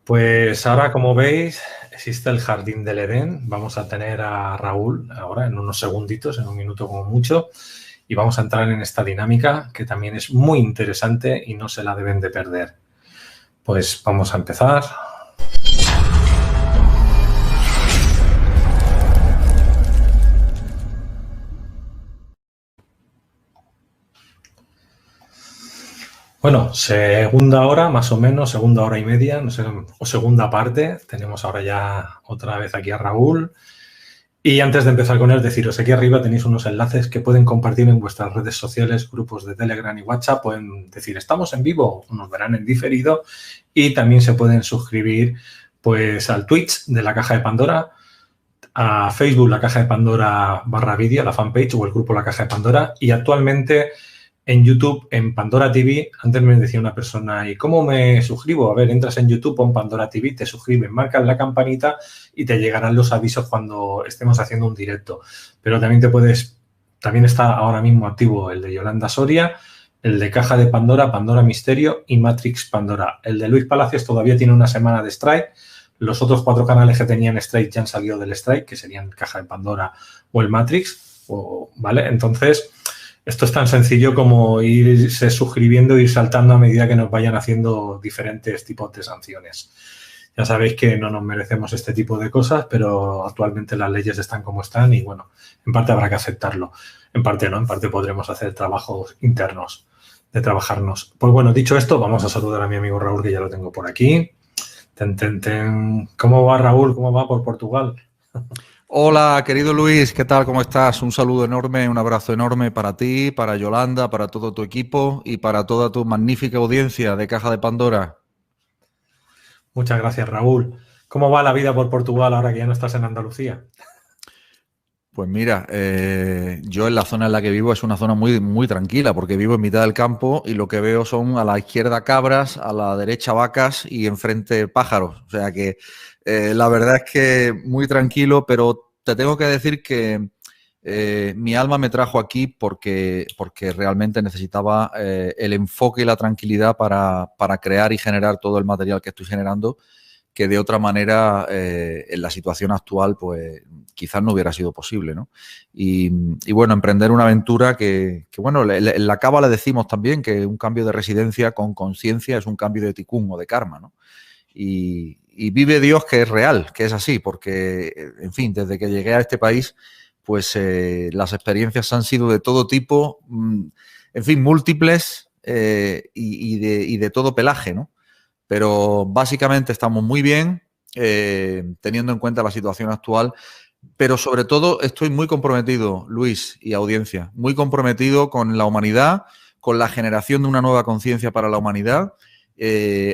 Pues ahora, como veis, existe el Jardín del Edén. Vamos a tener a Raúl ahora en unos segunditos, en un minuto como mucho, y vamos a entrar en esta dinámica que también es muy interesante y no se la deben de perder. Pues vamos a empezar. Bueno, segunda hora, más o menos, segunda hora y media, no sé, o segunda parte. Tenemos ahora ya otra vez aquí a Raúl. Y antes de empezar con él, deciros, aquí arriba tenéis unos enlaces que pueden compartir en vuestras redes sociales, grupos de Telegram y WhatsApp. Pueden decir, estamos en vivo, nos verán en diferido. Y también se pueden suscribir pues al Twitch de La Caja de Pandora, a Facebook La Caja de Pandora /vídeo, la fanpage o el grupo La Caja de Pandora. Y actualmente en YouTube, en Pandora TV, antes me decía una persona, ¿y cómo me suscribo? A ver, entras en YouTube, pon Pandora TV, te suscribes, marcas la campanita y te llegarán los avisos cuando estemos haciendo un directo. Pero también está ahora mismo activo el de Yolanda Soria, el de Caja de Pandora, Pandora Misterio y Matrix Pandora. El de Luis Palacios todavía tiene una semana de strike. Los otros 4 canales que tenían strike ya han salido del strike, que serían Caja de Pandora o el Matrix, ¿vale? Entonces, esto es tan sencillo como irse suscribiendo e ir saltando a medida que nos vayan haciendo diferentes tipos de sanciones. Ya sabéis que no nos merecemos este tipo de cosas, pero actualmente las leyes están como están y, bueno, en parte habrá que aceptarlo. En parte no, en parte podremos hacer trabajos internos de trabajarnos. Pues bueno, dicho esto, vamos a saludar a mi amigo Raúl, que ya lo tengo por aquí. ¿Cómo va, Raúl? ¿Cómo va por Portugal? Hola, querido Luis, ¿qué tal? ¿Cómo estás? Un saludo enorme, un abrazo enorme para ti, para Yolanda, para todo tu equipo y para toda tu magnífica audiencia de Caja de Pandora. Muchas gracias, Raúl. ¿Cómo va la vida por Portugal ahora que ya no estás en Andalucía? Pues mira, yo en la zona en la que vivo es una zona muy, muy tranquila porque vivo en mitad del campo y lo que veo son a la izquierda cabras, a la derecha vacas y enfrente pájaros. O sea que la verdad es que muy tranquilo, pero te tengo que decir que mi alma me trajo aquí porque realmente necesitaba el enfoque y la tranquilidad para crear y generar todo el material que estoy generando, que de otra manera en la situación actual pues quizás no hubiera sido posible, ¿no? Y bueno, emprender una aventura que bueno, en la cábala decimos también que un cambio de residencia con conciencia es un cambio de ticún o de karma, ¿no? Y vive Dios que es real, que es así, porque, en fin, desde que llegué a este país, pues las experiencias han sido de todo tipo, en fin, múltiples y de todo pelaje, ¿no? Pero básicamente estamos muy bien, teniendo en cuenta la situación actual, pero sobre todo estoy muy comprometido, Luis y audiencia, muy comprometido con la humanidad, con la generación de una nueva conciencia para la humanidad,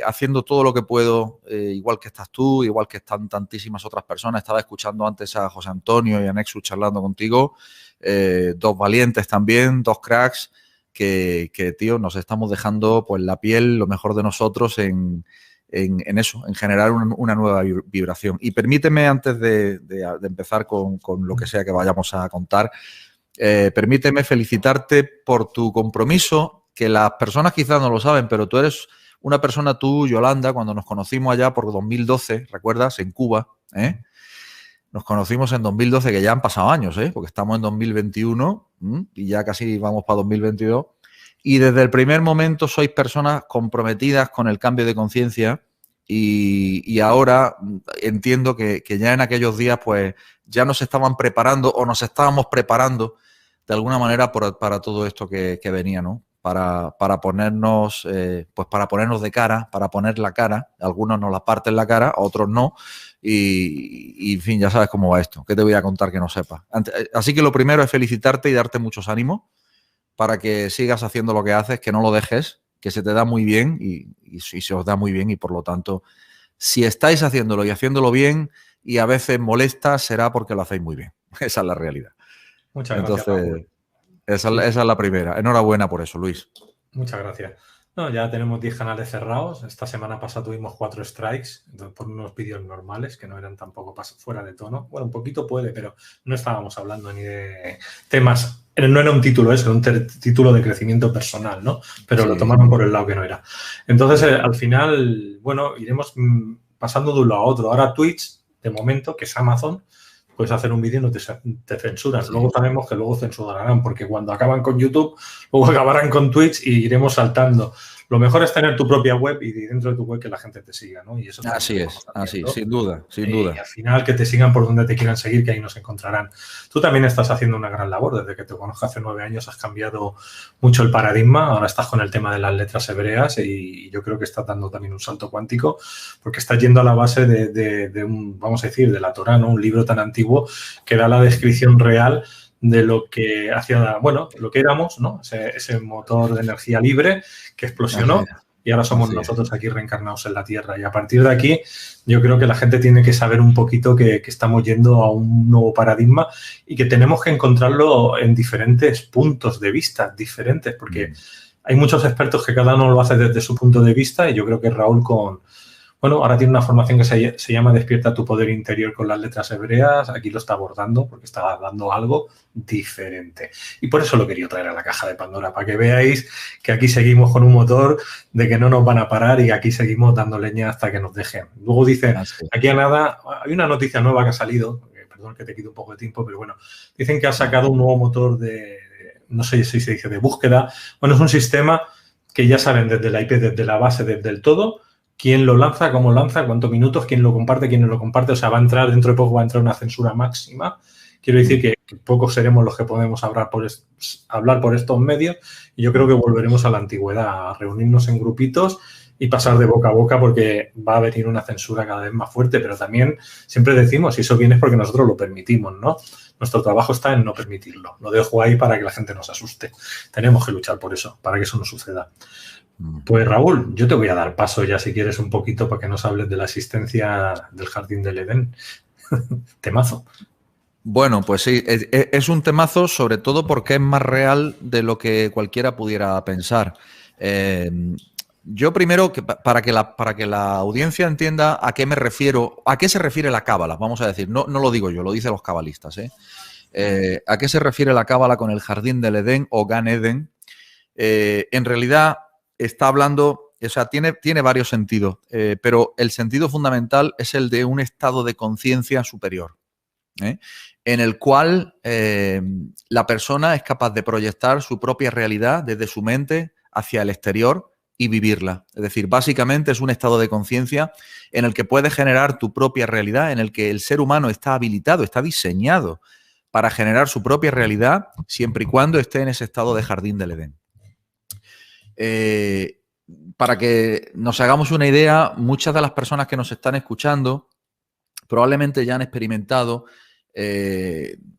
haciendo todo lo que puedo, igual que estás tú, igual que están tantísimas otras personas. Estaba escuchando antes a José Antonio y a Nexus charlando contigo, dos valientes también, dos cracks, que tío, nos estamos dejando pues la piel, lo mejor de nosotros en eso, en generar una nueva vibración. Y permíteme, antes de empezar con lo que sea que vayamos a contar, permíteme felicitarte por tu compromiso, que las personas quizás no lo saben, pero tú eres una persona, tú, Yolanda, cuando nos conocimos allá por 2012, ¿recuerdas? En Cuba, ¿eh? Nos conocimos en 2012, que ya han pasado años, ¿eh? Porque estamos en 2021 y ya casi vamos para 2022. Y desde el primer momento sois personas comprometidas con el cambio de conciencia y ahora entiendo que ya en aquellos días pues ya nos estaban preparando o nos estábamos preparando de alguna manera para todo esto que venía, ¿no? Para ponernos pues para ponernos de cara, para poner la cara. Algunos nos la parten la cara, otros no. Y en fin, ya sabes cómo va esto. ¿Qué te voy a contar que no sepas? Así que lo primero es felicitarte y darte muchos ánimos para que sigas haciendo lo que haces, que no lo dejes, que se te da muy bien y se os da muy bien y por lo tanto, si estáis haciéndolo y haciéndolo bien y a veces molesta, será porque lo hacéis muy bien. Esa es la realidad. Muchas gracias, Raúl. Esa es la primera. Enhorabuena por eso, Luis. Muchas gracias. No, ya tenemos 10 canales cerrados. Esta semana pasada tuvimos 4 strikes, entonces por unos vídeos normales que no eran tampoco fuera de tono. Bueno, un poquito puede, pero no estábamos hablando ni de temas. No era un título eso, era un título de crecimiento personal, ¿no? Pero sí, lo tomaron por el lado que no era. Entonces, al final, bueno, iremos pasando de un lado a otro. Ahora Twitch, de momento, que es Amazon, puedes hacer un vídeo y no te censuran. Sí. Luego sabemos que luego censurarán, porque cuando acaban con YouTube, luego acabarán con Twitch y iremos saltando. Lo mejor es tener tu propia web y dentro de tu web que la gente te siga, ¿no? Y eso así es, así, sin duda, sin duda. Y al final que te sigan por donde te quieran seguir, que ahí nos encontrarán. Tú también estás haciendo una gran labor. Desde que te conozco hace 9 años has cambiado mucho el paradigma. Ahora estás con el tema de las letras hebreas y yo creo que estás dando también un salto cuántico porque estás yendo a la base de un, vamos a decir, de la Torá, ¿no? Un libro tan antiguo que da la descripción real de lo que hacía, bueno, lo que éramos, ¿no? Ese motor de energía libre que explosionó y ahora somos nosotros aquí reencarnados en la Tierra. Y a partir de aquí, yo creo que la gente tiene que saber un poquito que estamos yendo a un nuevo paradigma y que tenemos que encontrarlo en diferentes puntos de vista, diferentes, porque hay muchos expertos que cada uno lo hace desde su punto de vista y yo creo que Raúl bueno, ahora tiene una formación que se llama Despierta tu poder interior con las letras hebreas. Aquí lo está abordando porque está dando algo diferente. Y por eso lo quería traer a la caja de Pandora, para que veáis que aquí seguimos con un motor de que no nos van a parar y aquí seguimos dando leña hasta que nos dejen. Luego dicen, aquí a nada, hay una noticia nueva que ha salido, perdón que te quito un poco de tiempo, pero bueno, dicen que ha sacado un nuevo motor no sé si se dice de búsqueda. Bueno, es un sistema que ya saben desde la IP, desde la base, desde el todo, quién lo lanza, cómo lanza, cuántos minutos, quién lo comparte, quién no lo comparte. O sea, va a entrar, dentro de poco va a entrar una censura máxima. Quiero decir que pocos seremos los que podemos hablar por estos medios y yo creo que volveremos a la antigüedad, a reunirnos en grupitos y pasar de boca a boca porque va a venir una censura cada vez más fuerte, pero también siempre decimos, y eso viene porque nosotros lo permitimos, ¿no? Nuestro trabajo está en no permitirlo. Lo dejo ahí para que la gente no se asuste. Tenemos que luchar por eso, para que eso no suceda. Pues Raúl, yo te voy a dar paso ya si quieres un poquito para que nos hables de la existencia del Jardín del Edén. Temazo. Bueno, pues sí, es un temazo sobre todo porque es más real de lo que cualquiera pudiera pensar. Yo primero, para que la audiencia entienda a qué me refiero, a qué se refiere la cábala, vamos a decir, no lo digo yo, lo dicen los cabalistas. ¿A qué se refiere la cábala con el Jardín del Edén o Gan Eden? En realidad está hablando, o sea, tiene varios sentidos, pero el sentido fundamental es el de un estado de conciencia superior, en el cual la persona es capaz de proyectar su propia realidad desde su mente hacia el exterior y vivirla. Es decir, básicamente es un estado de conciencia en el que puedes generar tu propia realidad, en el que el ser humano está habilitado, está diseñado para generar su propia realidad siempre y cuando esté en ese estado de Jardín del Edén. Para que nos hagamos una idea, muchas de las personas que nos están escuchando probablemente ya han experimentado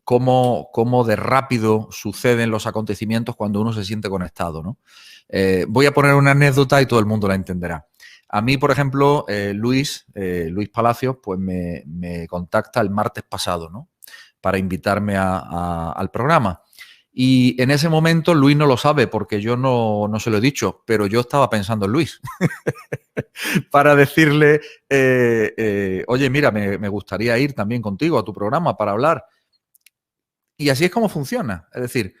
cómo de rápido suceden los acontecimientos cuando uno se siente conectado, ¿no? Voy a poner una anécdota y todo el mundo la entenderá. A mí, por ejemplo, Luis Palacios, pues me contacta el martes pasado, ¿no? Para invitarme al programa. Y en ese momento Luis no lo sabe porque yo no se lo he dicho, pero yo estaba pensando en Luis para decirle, oye, mira, me gustaría ir también contigo a tu programa para hablar. Y así es como funciona. Es decir,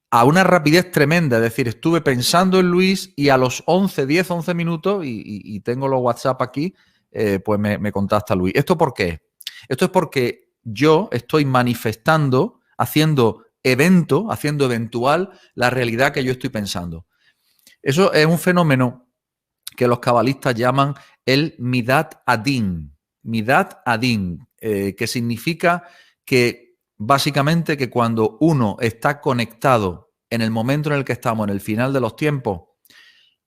a una rapidez tremenda. Es decir, estuve pensando en Luis y a los 10, 11 minutos, y tengo los WhatsApp aquí, pues me contacta Luis. ¿Esto por qué? Esto es porque yo estoy manifestando, haciendo eventual la realidad que yo estoy pensando. Eso es un fenómeno que los cabalistas llaman el Midat Adin. Midat Adin, que significa que básicamente que cuando uno está conectado en el momento en el que estamos, en el final de los tiempos,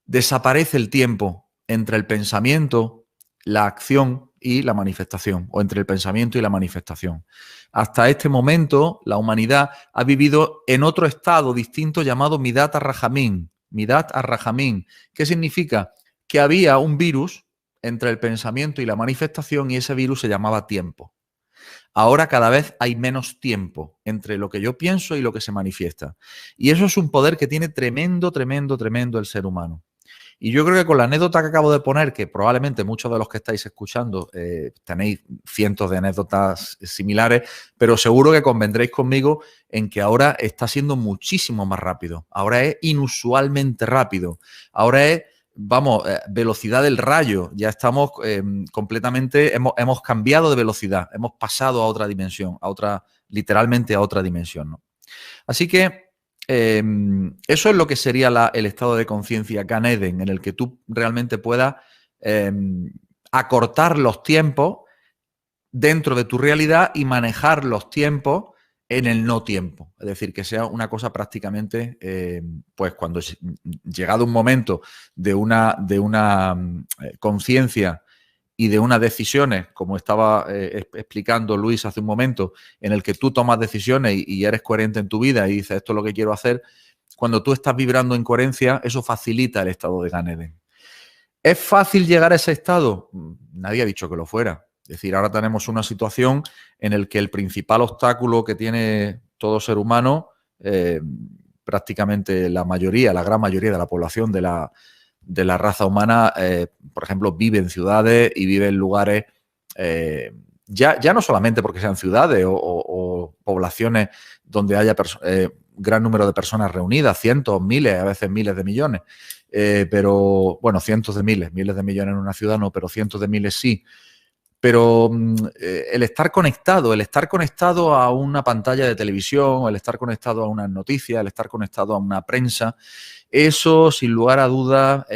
desaparece el tiempo entre el pensamiento, la acción y la manifestación, o entre el pensamiento y la manifestación. Hasta este momento, la humanidad ha vivido en otro estado distinto llamado Midat Arrahamín. Midat Arrahamín, ¿qué significa? Que había un virus entre el pensamiento y la manifestación y ese virus se llamaba tiempo. Ahora cada vez hay menos tiempo entre lo que yo pienso y lo que se manifiesta. Y eso es un poder que tiene tremendo el ser humano. Y yo creo que con la anécdota que acabo de poner, que probablemente muchos de los que estáis escuchando tenéis cientos de anécdotas similares, pero seguro que convendréis conmigo en que ahora está siendo muchísimo más rápido. Ahora es inusualmente rápido. Ahora es vamos, velocidad del rayo, ya estamos completamente, hemos cambiado de velocidad, hemos pasado a otra dimensión, literalmente a otra dimensión, ¿no? Así que eso es lo que sería el estado de conciencia Gan Eden, en el que tú realmente puedas acortar los tiempos dentro de tu realidad y manejar los tiempos en el no tiempo. Es decir, que sea una cosa prácticamente, pues cuando llegado un momento de una conciencia y de unas decisiones, como estaba explicando Luis hace un momento, en el que tú tomas decisiones y eres coherente en tu vida y dices, esto es lo que quiero hacer, cuando tú estás vibrando en coherencia, eso facilita el estado de Gan Eden. ¿Es fácil llegar a ese estado? Nadie ha dicho que lo fuera. Es decir, ahora tenemos una situación en la que el principal obstáculo que tiene todo ser humano, prácticamente la gran mayoría de la población de la raza humana, por ejemplo, vive en ciudades y vive en lugares, ya no solamente porque sean ciudades o poblaciones donde haya gran número de personas reunidas, cientos, miles, a veces miles de millones, pero bueno, cientos de miles de millones en una ciudad no, pero cientos de miles sí. Pero el estar conectado a una pantalla de televisión, el estar conectado a unas noticias, el estar conectado a una prensa, eso sin lugar a dudas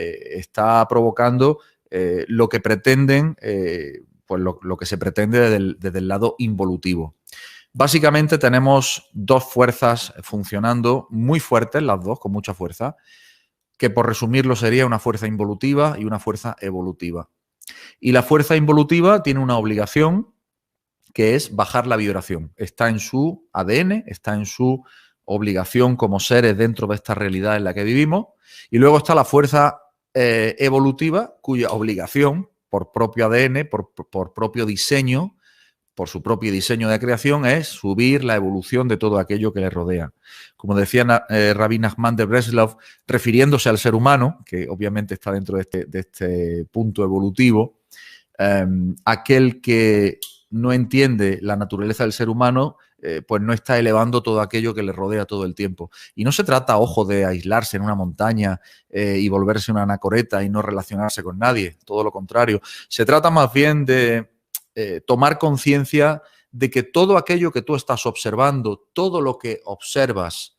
está provocando lo que pretenden, pues lo que se pretende desde el lado involutivo. Básicamente tenemos dos fuerzas funcionando muy fuertes, las dos con mucha fuerza, que por resumirlo sería una fuerza involutiva y una fuerza evolutiva. Y la fuerza involutiva tiene una obligación que es bajar la vibración. Está en su ADN, está en su obligación como seres dentro de esta realidad en la que vivimos. Y luego está la fuerza evolutiva, cuya obligación, por propio ADN, por propio diseño, por su propio diseño de creación, es subir la evolución de todo aquello que le rodea. Como decía Rabbi Nachman de Breslov, refiriéndose al ser humano, que obviamente está dentro de este punto evolutivo, aquel que no entiende la naturaleza del ser humano, pues no está elevando todo aquello que le rodea todo el tiempo. Y no se trata, ojo, de aislarse en una montaña y volverse una anacoreta y no relacionarse con nadie, todo lo contrario. Se trata más bien de tomar conciencia de que todo aquello que tú estás observando, todo lo que observas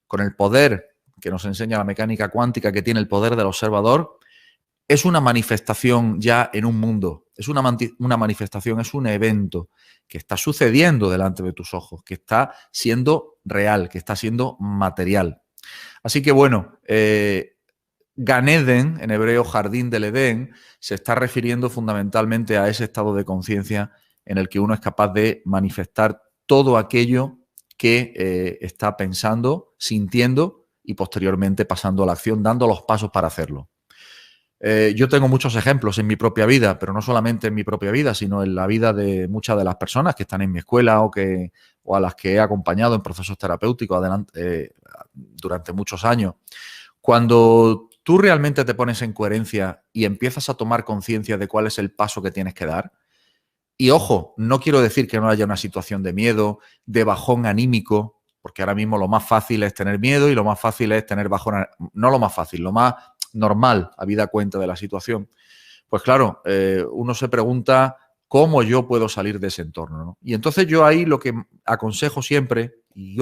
con el poder que nos enseña la mecánica cuántica, que tiene el poder del observador, es una manifestación ya en un mundo, es una manifestación, es un evento que está sucediendo delante de tus ojos, que está siendo real, que está siendo material. Así que bueno, Gan Eden, en hebreo jardín del Edén, se está refiriendo fundamentalmente a ese estado de conciencia en el que uno es capaz de manifestar todo aquello que está pensando, sintiendo y posteriormente pasando a la acción, dando los pasos para hacerlo. Yo tengo muchos ejemplos en mi propia vida, pero no solamente en mi propia vida, sino en la vida de muchas de las personas que están en mi escuela o a las que he acompañado en procesos terapéuticos durante muchos años. Cuando tú realmente te pones en coherencia y empiezas a tomar conciencia de cuál es el paso que tienes que dar, y ojo, no quiero decir que no haya una situación de miedo, de bajón anímico, porque ahora mismo lo más fácil es tener miedo y lo más fácil es tener bajón, no lo más fácil, lo más normal, habida cuenta de la situación. Pues claro, uno se pregunta cómo yo puedo salir de ese entorno, ¿no? Y entonces yo ahí lo que aconsejo siempre, y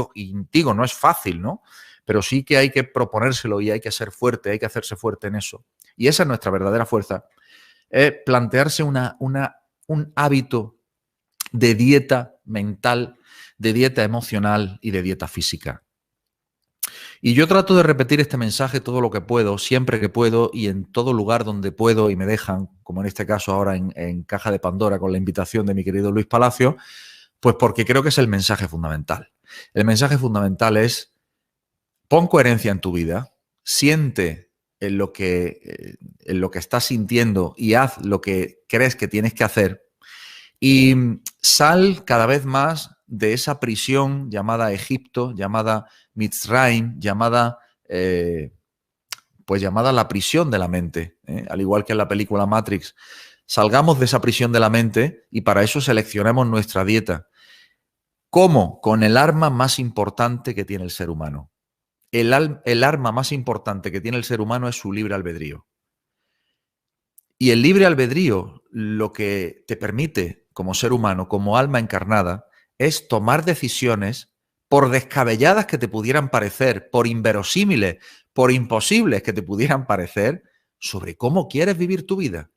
digo, no es fácil, ¿no? Pero sí que hay que proponérselo y hay que ser fuerte, hay que hacerse fuerte en eso. Y esa es nuestra verdadera fuerza, es plantearse un hábito de dieta mental, de dieta emocional y de dieta física. Y yo trato de repetir este mensaje todo lo que puedo, siempre que puedo y en todo lugar donde puedo y me dejan, como en este caso ahora en Caja de Pandora con la invitación de mi querido Luis Palacio, pues porque creo que es el mensaje fundamental. El mensaje fundamental es: pon coherencia en tu vida, siente en lo que estás sintiendo y haz lo que crees que tienes que hacer y sal cada vez más de esa prisión llamada Egipto, llamada Mitzrayim, llamada la prisión de la mente, al igual que en la película Matrix. Salgamos de esa prisión de la mente y para eso seleccionemos nuestra dieta. ¿Cómo? Con el arma más importante que tiene el ser humano, el arma más importante que tiene el ser humano es su libre albedrío. Y el libre albedrío lo que te permite, como ser humano, como alma encarnada, es tomar decisiones, por descabelladas que te pudieran parecer, por inverosímiles, por imposibles que te pudieran parecer, sobre cómo quieres vivir tu vida.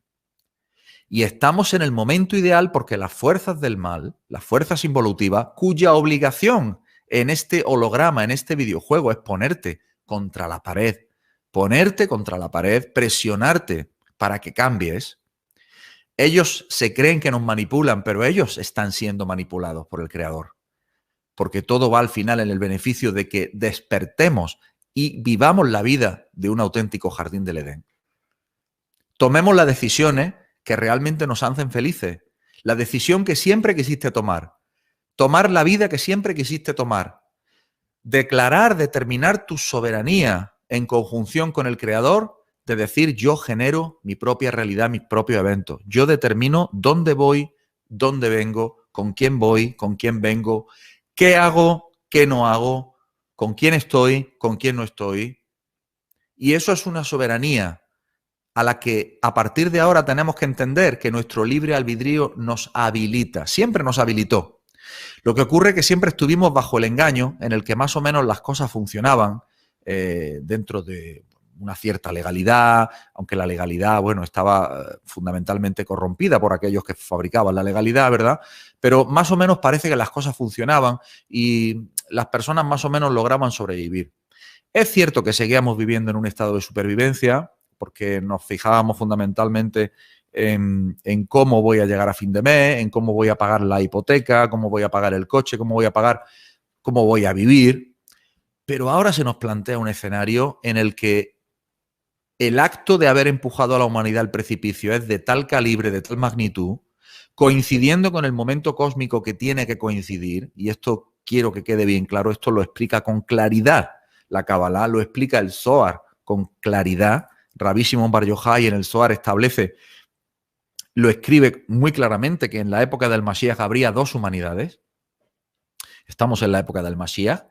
Y estamos en el momento ideal porque las fuerzas del mal, las fuerzas involutivas, cuya obligación en este holograma, en este videojuego, es ponerte contra la pared, presionarte para que cambies. Ellos se creen que nos manipulan, pero ellos están siendo manipulados por el Creador. Porque todo va al final en el beneficio de que despertemos y vivamos la vida de un auténtico jardín del Edén. Tomemos las decisiones que realmente nos hacen felices. La decisión que siempre quisiste tomar. Tomar la vida que siempre quisiste tomar. Declarar, determinar tu soberanía en conjunción con el Creador, de decir yo genero mi propia realidad, mis propios eventos. Yo determino dónde voy, dónde vengo, con quién voy, con quién vengo, qué hago, qué no hago, con quién estoy, con quién no estoy. Y eso es una soberanía a la que a partir de ahora tenemos que entender que nuestro libre albedrío nos habilita, siempre nos habilitó. Lo que ocurre es que siempre estuvimos bajo el engaño en el que más o menos las cosas funcionaban dentro de una cierta legalidad, aunque la legalidad, bueno, estaba fundamentalmente corrompida por aquellos que fabricaban la legalidad, ¿verdad? Pero más o menos parece que las cosas funcionaban y las personas más o menos lograban sobrevivir. Es cierto que seguíamos viviendo en un estado de supervivencia, porque nos fijábamos fundamentalmente en cómo voy a llegar a fin de mes, en cómo voy a pagar la hipoteca, cómo voy a pagar el coche, cómo voy a vivir. Pero ahora se nos plantea un escenario en el que el acto de haber empujado a la humanidad al precipicio es de tal calibre, de tal magnitud, coincidiendo con el momento cósmico que tiene que coincidir, y esto quiero que quede bien claro, esto lo explica con claridad la Kabbalah, lo explica el Zohar con claridad. Rabbi Shimon Bar Yochai en el Zohar lo escribe muy claramente, que en la época del Mashiach habría dos humanidades. Estamos en la época del Mashiach.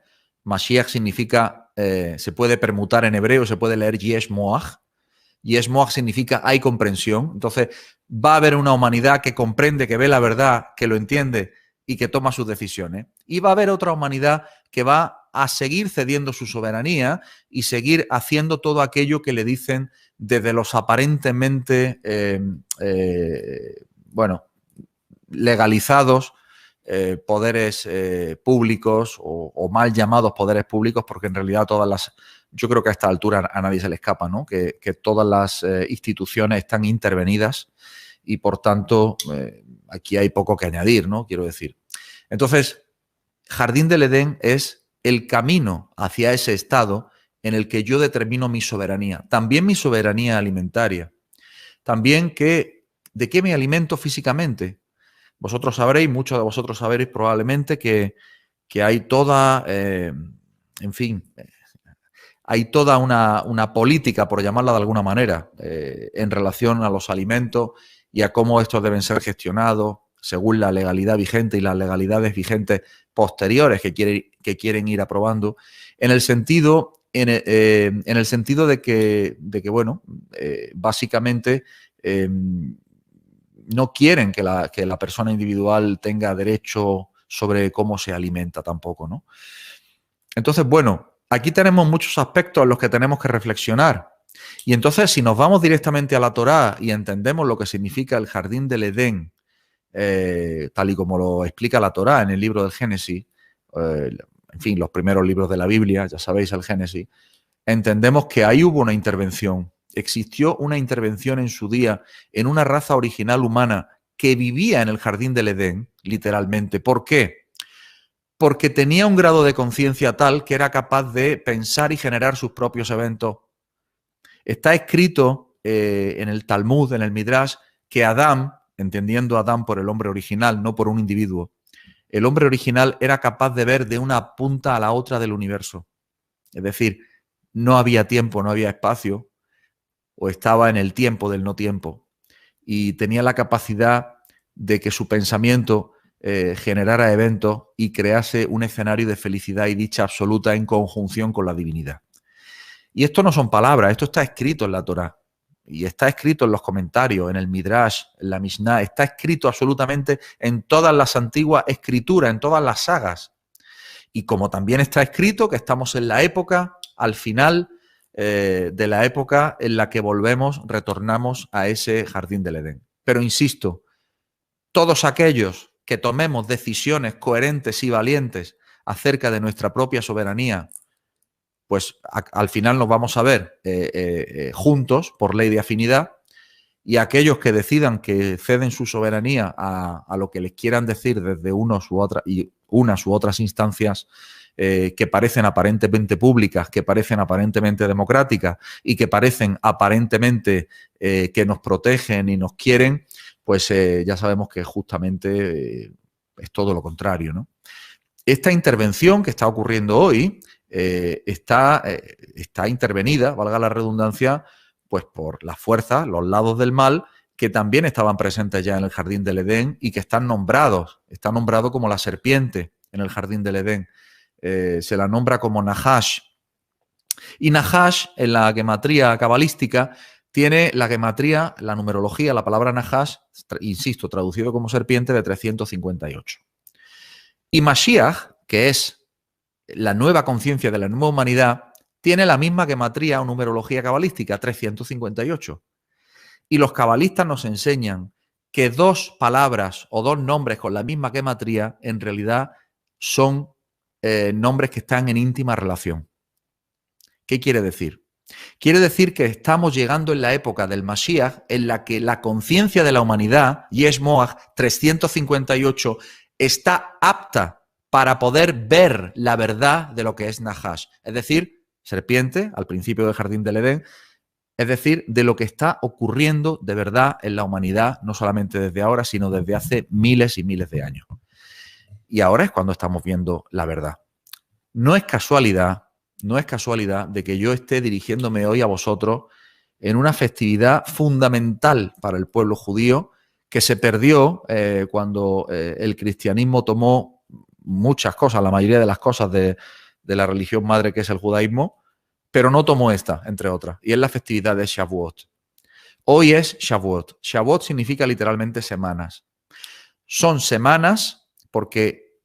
Mashiach significa, se puede permutar en hebreo, se puede leer Yesh Moach. Yesh Moach significa hay comprensión. Entonces va a haber una humanidad que comprende, que ve la verdad, que lo entiende y que toma sus decisiones. Y va a haber otra humanidad que va a seguir cediendo su soberanía y seguir haciendo todo aquello que le dicen desde los aparentemente, legalizados poderes públicos o mal llamados poderes públicos, porque en realidad yo creo que a esta altura a nadie se le escapa, ¿no? Que todas las instituciones están intervenidas y por tanto aquí hay poco que añadir, ¿no? Quiero decir. Entonces, Jardín del Edén es el camino hacia ese estado en el que yo determino mi soberanía, también mi soberanía alimentaria, también de qué me alimento físicamente. Vosotros sabréis, muchos de vosotros sabréis probablemente que hay toda, hay toda una política, por llamarla de alguna manera, en relación a los alimentos y a cómo estos deben ser gestionados según la legalidad vigente y las legalidades vigentes posteriores que quieren ir aprobando, en el sentido de que básicamente no quieren que la persona individual tenga derecho sobre cómo se alimenta tampoco, ¿no? Entonces, bueno, aquí tenemos muchos aspectos en los que tenemos que reflexionar. Y entonces, si nos vamos directamente a la Torá y entendemos lo que significa el Jardín del Edén, tal y como lo explica la Torá en el libro del Génesis, los primeros libros de la Biblia, ya sabéis, el Génesis, entendemos que ahí hubo una intervención. Existió una intervención en su día en una raza original humana que vivía en el Jardín del Edén, literalmente. ¿Por qué? Porque tenía un grado de conciencia tal que era capaz de pensar y generar sus propios eventos. Está escrito en el Talmud, en el Midrash, que Adán, entendiendo a Adán por el hombre original, no por un individuo, el hombre original era capaz de ver de una punta a la otra del universo. Es decir, no había tiempo, no había espacio, o estaba en el tiempo del no tiempo. Y tenía la capacidad de que su pensamiento generara eventos y crease un escenario de felicidad y dicha absoluta en conjunción con la divinidad. Y esto no son palabras, esto está escrito en la Torá. Y está escrito en los comentarios, en el Midrash, en la Mishnah, está escrito absolutamente en todas las antiguas escrituras, en todas las sagas. Y como también está escrito que estamos en la época, al final de la época en la que retornamos a ese jardín del Edén. Pero insisto, todos aquellos que tomemos decisiones coherentes y valientes acerca de nuestra propia soberanía, pues al final nos vamos a ver juntos por ley de afinidad, y aquellos que decidan que ceden su soberanía a lo que les quieran decir desde unas u otras instancias que parecen aparentemente públicas, que parecen aparentemente democráticas y que parecen aparentemente que nos protegen y nos quieren, pues ya sabemos que justamente es todo lo contrario, ¿no? Esta intervención que está ocurriendo hoy está intervenida, valga la redundancia, pues por las fuerzas, los lados del mal, que también estaban presentes ya en el jardín del Edén y que están nombrados. Está nombrado como la serpiente en el jardín del Edén. Se la nombra como Nahash. Y Nahash, en la gematría cabalística, tiene la gematría, la numerología, la palabra Nahash, insisto, traducido como serpiente, de 358. Y Mashiach, que es la nueva conciencia de la nueva humanidad, tiene la misma gematría o numerología cabalística, 358. Y los cabalistas nos enseñan que dos palabras o dos nombres con la misma gematría en realidad son nombres que están en íntima relación. ¿Qué quiere decir? Quiere decir que estamos llegando en la época del Mashiach en la que la conciencia de la humanidad, Yesh Moach 358, está apta para poder ver la verdad de lo que es Nahash. Es decir, serpiente, al principio del jardín del Edén, es decir, de lo que está ocurriendo de verdad en la humanidad, no solamente desde ahora, sino desde hace miles y miles de años. Y ahora es cuando estamos viendo la verdad. No es casualidad de que yo esté dirigiéndome hoy a vosotros en una festividad fundamental para el pueblo judío que se perdió cuando el cristianismo tomó muchas cosas, la mayoría de las cosas de la religión madre que es el judaísmo, pero no tomó esta, entre otras, y es la festividad de Shavuot. Hoy es Shavuot. Shavuot significa literalmente semanas. Son semanas porque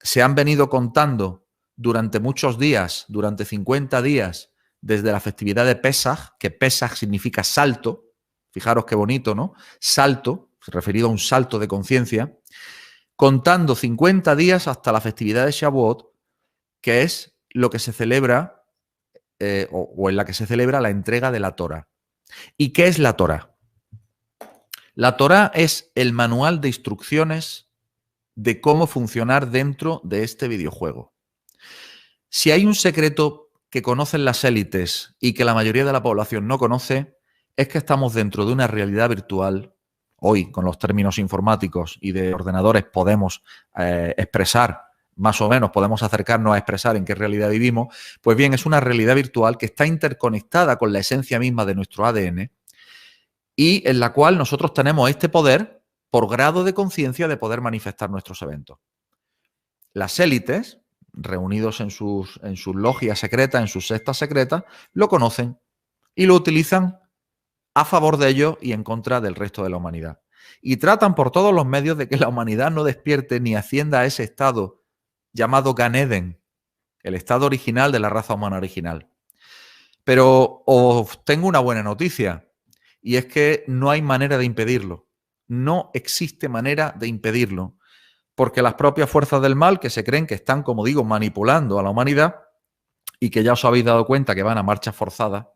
se han venido contando durante muchos días, durante 50 días, desde la festividad de Pesaj, que Pesaj significa salto. Fijaros qué bonito, ¿no? Salto, referido a un salto de conciencia, contando 50 días hasta la festividad de Shavuot, que es lo que se celebra o en la que se celebra la entrega de la Torá. ¿Y qué es la Torá? La Torá es el manual de instrucciones de cómo funcionar dentro de este videojuego. Si hay un secreto que conocen las élites y que la mayoría de la población no conoce, es que estamos dentro de una realidad virtual. Hoy, con los términos informáticos y de ordenadores, podemos expresar, más o menos podemos acercarnos a expresar en qué realidad vivimos. Pues bien, es una realidad virtual que está interconectada con la esencia misma de nuestro ADN y en la cual nosotros tenemos este poder, por grado de conciencia, de poder manifestar nuestros eventos. Las élites, reunidos en sus logias secretas, en sus sectas secretas, lo conocen y lo utilizan a favor de ellos y en contra del resto de la humanidad. Y tratan por todos los medios de que la humanidad no despierte ni ascienda a ese estado llamado Gan Eden, el estado original de la raza humana original. Pero os tengo una buena noticia, y es que no hay manera de impedirlo. No existe manera de impedirlo, porque las propias fuerzas del mal, que se creen que están, como digo, manipulando a la humanidad, y que ya os habéis dado cuenta que van a marcha forzada,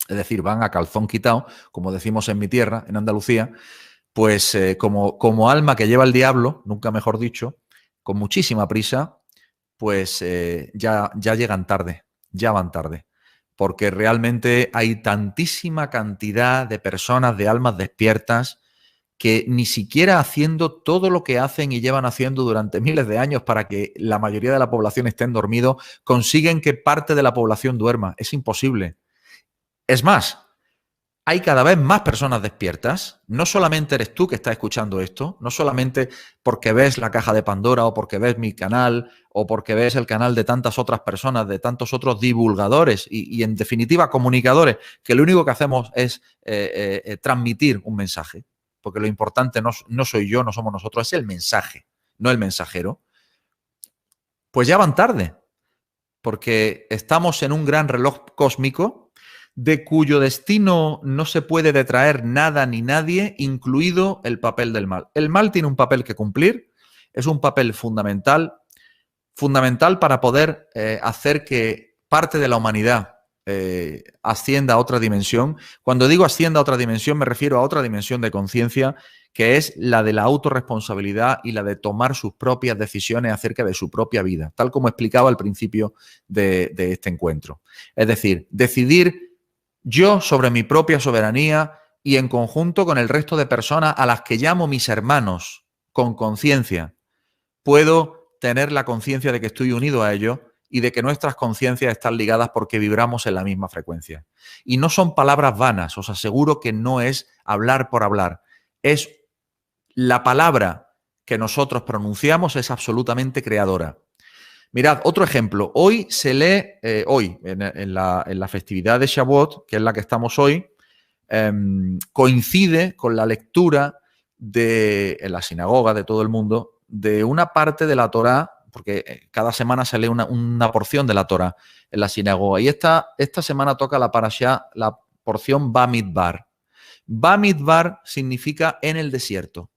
es decir, van a calzón quitado, como decimos en mi tierra, en Andalucía, pues como alma que lleva el diablo, nunca mejor dicho, con muchísima prisa, pues ya llegan tarde, ya van tarde, porque realmente hay tantísima cantidad de personas, de almas despiertas, que ni siquiera haciendo todo lo que hacen y llevan haciendo durante miles de años para que la mayoría de la población estén dormidos, consiguen que parte de la población duerma. Es imposible. Es más, hay cada vez más personas despiertas. No solamente eres tú que estás escuchando esto, no solamente porque ves la caja de Pandora o porque ves mi canal o porque ves el canal de tantas otras personas, de tantos otros divulgadores y en definitiva comunicadores, que lo único que hacemos es transmitir un mensaje. Porque lo importante no soy yo, no somos nosotros, es el mensaje, no el mensajero. Pues ya van tarde, porque estamos en un gran reloj cósmico de cuyo destino no se puede detraer nada ni nadie, incluido el papel del mal. El mal tiene un papel que cumplir, es un papel fundamental para poder hacer que parte de la humanidad ascienda a otra dimensión. Cuando digo ascienda a otra dimensión, me refiero a otra dimensión de conciencia, que es la de la autorresponsabilidad y la de tomar sus propias decisiones acerca de su propia vida, tal como explicaba al principio de este encuentro. Es decir, decidir yo sobre mi propia soberanía y en conjunto con el resto de personas a las que llamo mis hermanos, con conciencia, puedo tener la conciencia de que estoy unido a ellos y de que nuestras conciencias están ligadas porque vibramos en la misma frecuencia. Y no son palabras vanas, os aseguro que no es hablar por hablar, es la palabra que nosotros pronunciamos es absolutamente creadora. Mirad, otro ejemplo. Hoy se lee, en la festividad de Shavuot, que es la que estamos hoy, coincide con la lectura en la sinagoga de todo el mundo de una parte de la Torá, porque cada semana se lee una porción de la Torá en la sinagoga. Y esta semana toca la parashá, la porción Bamidbar. Bamidbar significa en el desierto.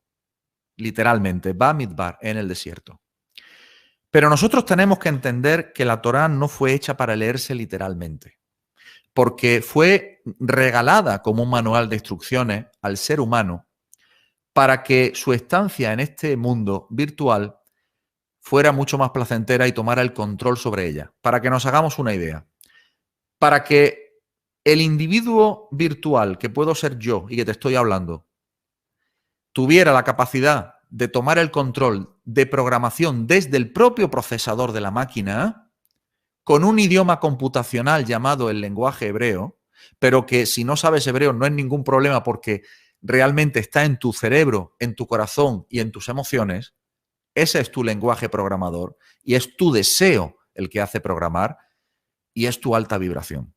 Literalmente, Bamidbar, en el desierto. Pero nosotros tenemos que entender que la Torá no fue hecha para leerse literalmente, porque fue regalada como un manual de instrucciones al ser humano para que su estancia en este mundo virtual fuera mucho más placentera y tomara el control sobre ella. Para que nos hagamos una idea, para que el individuo virtual, que puedo ser yo y que te estoy hablando, tuviera la capacidad de tomar el control de programación desde el propio procesador de la máquina, con un idioma computacional llamado el lenguaje hebreo, pero que si no sabes hebreo no es ningún problema porque realmente está en tu cerebro, en tu corazón y en tus emociones. Ese es tu lenguaje programador y es tu deseo el que hace programar y es tu alta vibración.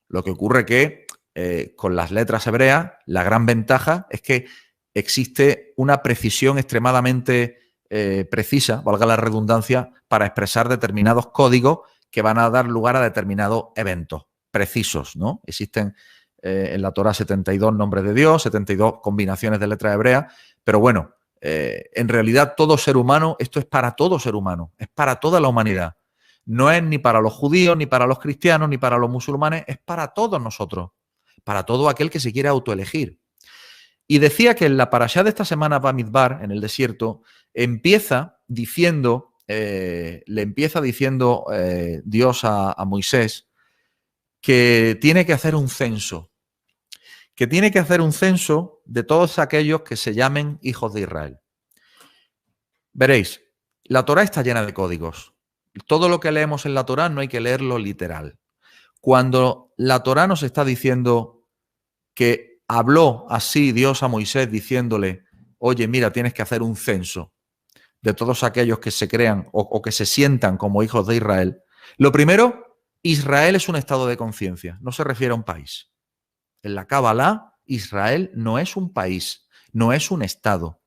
Lo que ocurre que con las letras hebreas, la gran ventaja es que existe una precisión extremadamente precisa, valga la redundancia, para expresar determinados códigos que van a dar lugar a determinados eventos precisos, ¿no? Existen en la Torá 72 nombres de Dios, 72 combinaciones de letras hebreas, pero bueno, en realidad todo ser humano, esto es para todo ser humano, es para toda la humanidad. No es ni para los judíos, ni para los cristianos, ni para los musulmanes, es para todos nosotros, para todo aquel que se quiera autoelegir. Y decía que en la parashá de esta semana, Bamidbar, en el desierto, le empieza diciendo Dios a Moisés que tiene que hacer un censo, de todos aquellos que se llamen hijos de Israel. Veréis, la Torá está llena de códigos. Todo lo que leemos en la Torá no hay que leerlo literal. Cuando la Torá nos está diciendo que habló así Dios a Moisés diciéndole, oye, mira, tienes que hacer un censo de todos aquellos que se crean o que se sientan como hijos de Israel. Lo primero, Israel es un estado de conciencia, no se refiere a un país. En la Kabbalah, Israel no es un país, no es un estado,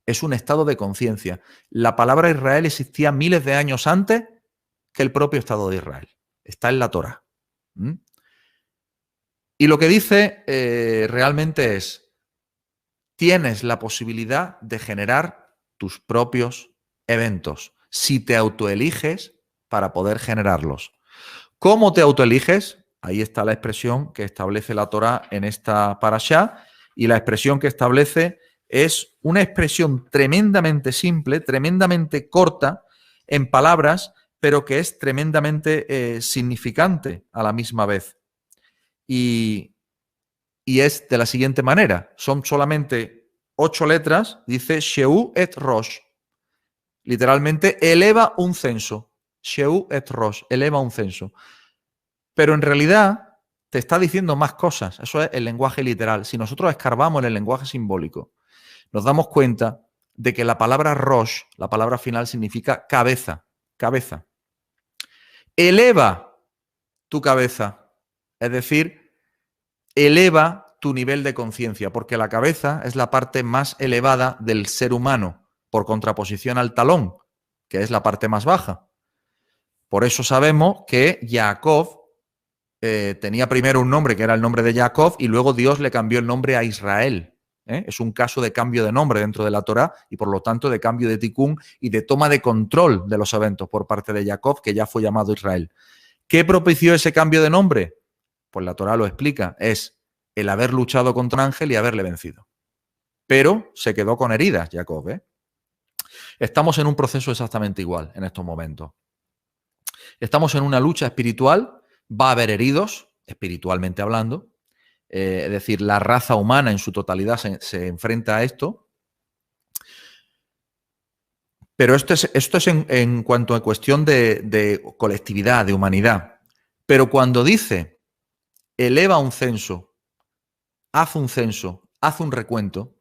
es un estado de conciencia. La palabra Israel existía miles de años antes que el propio Estado de Israel. Está en la Torá. Y lo que dice realmente es, tienes la posibilidad de generar tus propios eventos si te autoeliges para poder generarlos. ¿Cómo te autoeliges? Ahí está la expresión que establece la Torá en esta parashá, y la expresión que establece es una expresión tremendamente simple, tremendamente corta en palabras, pero que es tremendamente significante a la misma vez. Y es de la siguiente manera. Son solamente 8 letras. Dice Sheu et Rosh. Literalmente eleva un censo. Sheu et Rosh. Eleva un censo. Pero en realidad te está diciendo más cosas. Eso es el lenguaje literal. Si nosotros escarbamos en el lenguaje simbólico, nos damos cuenta de que la palabra Rosh, la palabra final, significa cabeza, cabeza. Eleva tu cabeza, es decir, eleva tu nivel de conciencia, porque la cabeza es la parte más elevada del ser humano, por contraposición al talón, que es la parte más baja. Por eso sabemos que Jacob tenía primero un nombre que era el nombre de Jacob y luego Dios le cambió el nombre a Israel. Es un caso de cambio de nombre dentro de la Torá y por lo tanto de cambio de tikkun y de toma de control de los eventos por parte de Jacob, que ya fue llamado Israel. ¿Qué propició ese cambio de nombre? Pues la Torá lo explica, es el haber luchado contra un ángel y haberle vencido. Pero se quedó con heridas Jacob. Estamos en un proceso exactamente igual en estos momentos. Estamos en una lucha espiritual, va a haber heridos, espiritualmente hablando, es decir, la raza humana en su totalidad se enfrenta a esto. Pero esto es en cuanto a cuestión de colectividad, de humanidad. Pero cuando dice, eleva un censo, haz un recuento,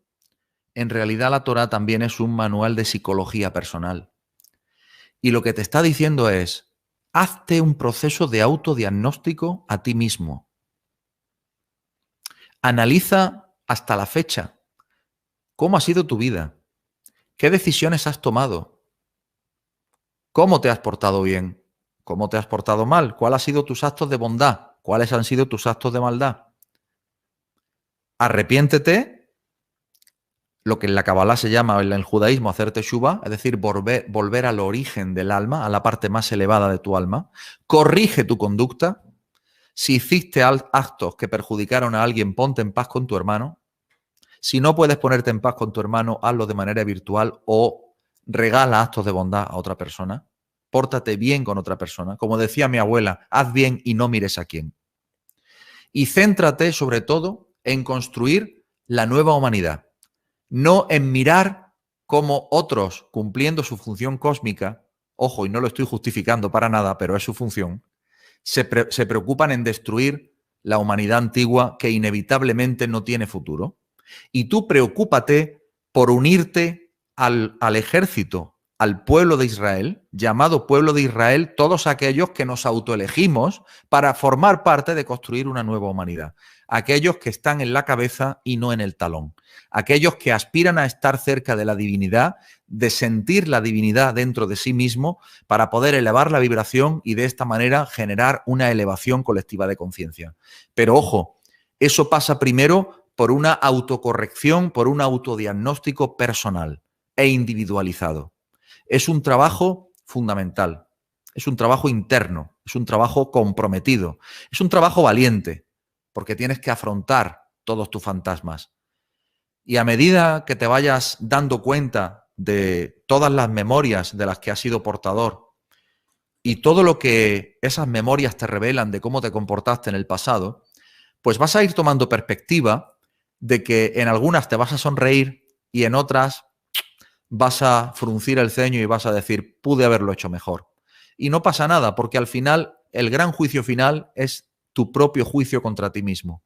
en realidad la Torá también es un manual de psicología personal. Y lo que te está diciendo es, hazte un proceso de autodiagnóstico a ti mismo. Analiza hasta la fecha cómo ha sido tu vida, qué decisiones has tomado, cómo te has portado bien, cómo te has portado mal, cuáles han sido tus actos de bondad, cuáles han sido tus actos de maldad. Arrepiéntete, lo que en la Kabbalah se llama, en el judaísmo, hacer teshuvah, es decir, volver al origen del alma, a la parte más elevada de tu alma. Corrige tu conducta. Si hiciste actos que perjudicaron a alguien, ponte en paz con tu hermano. Si no puedes ponerte en paz con tu hermano, hazlo de manera virtual o regala actos de bondad a otra persona. Pórtate bien con otra persona. Como decía mi abuela, haz bien y no mires a quién. Y céntrate sobre todo en construir la nueva humanidad. No en mirar cómo otros, cumpliendo su función cósmica, ojo, y no lo estoy justificando para nada, pero es su función, se preocupan en destruir la humanidad antigua que inevitablemente no tiene futuro. Y tú preocúpate por unirte al ejército, al pueblo de Israel, llamado pueblo de Israel, todos aquellos que nos autoelegimos para formar parte de construir una nueva humanidad. Aquellos que están en la cabeza y no en el talón. Aquellos que aspiran a estar cerca de la divinidad, de sentir la divinidad dentro de sí mismo para poder elevar la vibración y de esta manera generar una elevación colectiva de conciencia. Pero ojo, eso pasa primero por una autocorrección, por un autodiagnóstico personal e individualizado. Es un trabajo fundamental, es un trabajo interno, es un trabajo comprometido, es un trabajo valiente, porque tienes que afrontar todos tus fantasmas. Y a medida que te vayas dando cuenta de todas las memorias de las que has sido portador y todo lo que esas memorias te revelan de cómo te comportaste en el pasado, pues vas a ir tomando perspectiva de que en algunas te vas a sonreír y en otras vas a fruncir el ceño y vas a decir, pude haberlo hecho mejor. Y no pasa nada, porque al final, el gran juicio final es tu propio juicio contra ti mismo.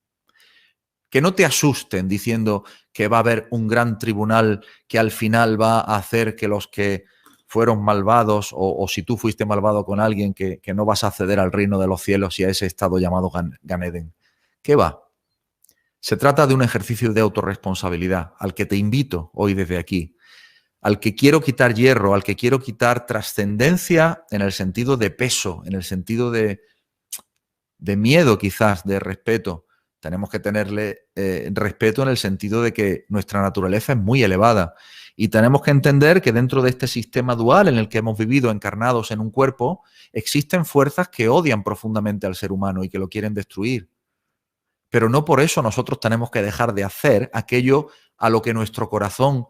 Que no te asusten diciendo que va a haber un gran tribunal que al final va a hacer que los que fueron malvados o si tú fuiste malvado con alguien que no vas a acceder al reino de los cielos y a ese estado llamado Gan Eden. ¿Qué va? Se trata de un ejercicio de autorresponsabilidad al que te invito hoy desde aquí, al que quiero quitar hierro, al que quiero quitar trascendencia en el sentido de peso, en el sentido de miedo quizás, de respeto. Tenemos que tenerle respeto en el sentido de que nuestra naturaleza es muy elevada y tenemos que entender que dentro de este sistema dual en el que hemos vivido encarnados en un cuerpo, existen fuerzas que odian profundamente al ser humano y que lo quieren destruir. Pero no por eso nosotros tenemos que dejar de hacer aquello a lo que nuestro corazón,